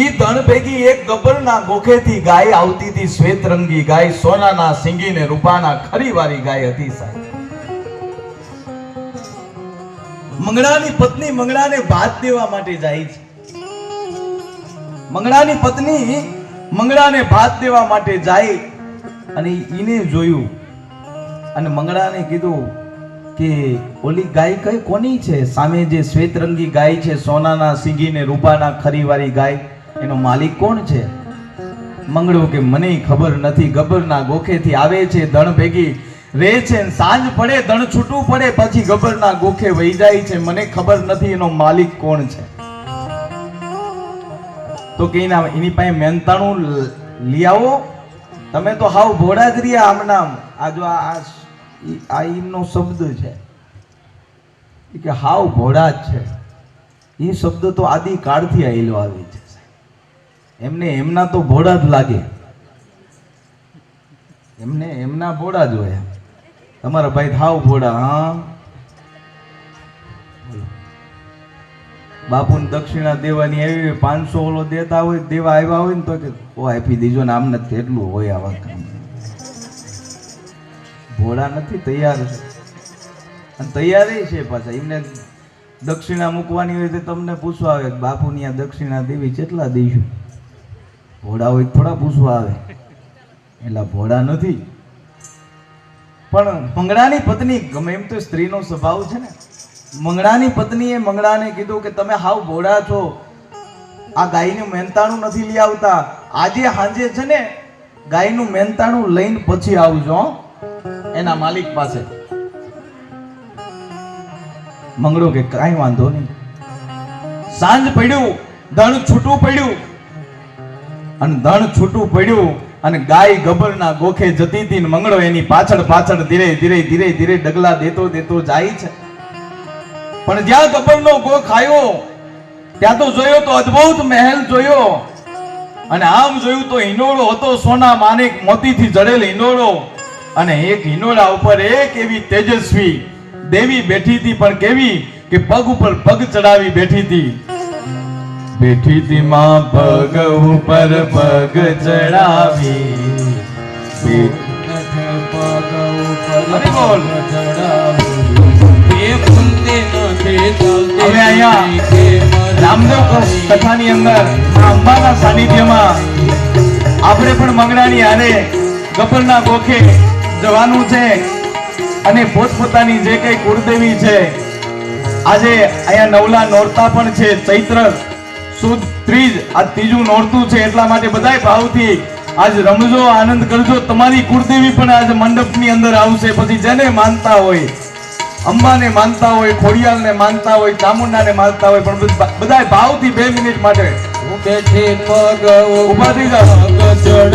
ઈ ધણ ભેગી એક ગબ્બરના ગોખેથી ગાય આવતી હતી. શ્વેત રંગી ગાય, સોનાના સિંગીને રૂપાના ખરીવાળી ગાય હતી સાહેબ. મંગળાની પત્ની મંગળાને ભાત દેવા માટે જાય છે. મંગળાની પત્ની મંગળાને ભાત દેવા માટે જાય અને ઈને જોયું અને મંગળાને કીધું કે ઓલી ગાય કઈ કોની છે? સામે જે શ્વેત રંગી ગાય છે, સોનાના સિંગીને રૂપાના ખરીવાળી ગાય, એનો માલિક કોણ છે? મંગળો કે મને ખબર નથી. ગબ્બરના ગોખેથી આવે છે, ધણ ભેગી રહે છે, સાંજ પડે ધણ છૂટું પડે પછી ગબ્બરના ગોખે વહી જાય છે. મને ખબર નથી એનો માલિક કોણ છે. તો કે એની પાસે મહેનતાણું લઈ આવો. તમે તો હાવ ભોળા જ રહ્યા આમનામ. આ જો આ ઈનો શબ્દ છે કે હાવ ભોળા જ છે. એ શબ્દ તો આદિ કાળથી આવેલો આવે છે. એમને એમના તો ભોળા જ લાગે, એમને એમના ભોળા જ હોય. તમારા ભાઈ હાવ ભોળા. હા, બાપુને દક્ષિણા દેવાની આવી 500 ઓલો દેતા હોય, દેવા આવ્યા હોય ને તો કે ઓ આપી દીજો ને, આમ નથી એટલું હોય. આવા ભોળા નથી, તૈયાર છે અને તૈયાર છે પાછા. એમને દક્ષિણા મૂકવાની હોય તો તમને પૂછવા આવે બાપુની આ દક્ષિણા દેવી કેટલા દઈશું. ભોળા હોય થોડા પૂછવા આવે, એટલે ભોળા નથી. પણ મંગળાની પત્ની, ગમે એમ તો સ્ત્રીનો સ્વભાવ છે ને, મંગળાની પત્નીએ મંગળાને કીધું કે તમે હાવ ભોળા છો, આ ગાયનું મહેનતાણું નથી લઈ આવતા. આજે સાંજે છે ને ગાયનું મહેનતાણું લઈને પછી આવજો એના માલિક પાસે. મંગળો કે કાંઈ વાંધો નહીં. સાંજ પડ્યું, ધણ છૂટું પડ્યું અને ધણ છૂટું પડ્યું અને ગાય ગબ્બરના ગોખે જતી હતી. મંગળો એની પાછળ પાછળ ધીરે ધીરે ધીરે ધીરે ડગલા દેતો દેતો જાય છે. પણ જ્યાં ગબ્બરનો ગોખ આવ્યો ત્યાં તો જોયો તો અદ્ભુત મહેલ જોયો અને આમ જોયું તો હિંડોળો હતો, સોના માણેક મોતીથી જડેલ હિંડોળો. અને એક હિંડોળા ઉપર એક એવી તેજસ્વી દેવી બેઠી હતી, પણ કેવી કે પગ ઉપર પગ ચડાવી બેઠી હતી. બેઠી તી માં પગ ઉપર પગ ચડાવી હરિ બોલ. હવે અહીંયા રામદેવ કથાની અંદર આ અંબાના સાનિધ્યમાં આપણે પણ મંગળાની હારે ગબ્બરના ગોખે જવાનું છે અને પોતપોતાની જે કઈ કુળદેવી છે આજે અહીંયા નવલા નોરતા પણ છે. ચૈત્ર સુદ ત્રીજ આ ત્રીજું નોરતું છે એટલા માટે બધાય ભાવથી આજ રમજો, આનંદ કરજો. તમારી કુળદેવી પણ આજ મંડપની અંદર આવશે. પછી જેને માનતા હોય, અંબાને માનતા હોય, ખોડિયાલને માનતા હોય, ચામુંડાને માનતા હોય, પણ બધાય ભાવથી 2 મિનિટ માટે બેઠી પગ ઉભા થઈ જાઓ. ચડાવી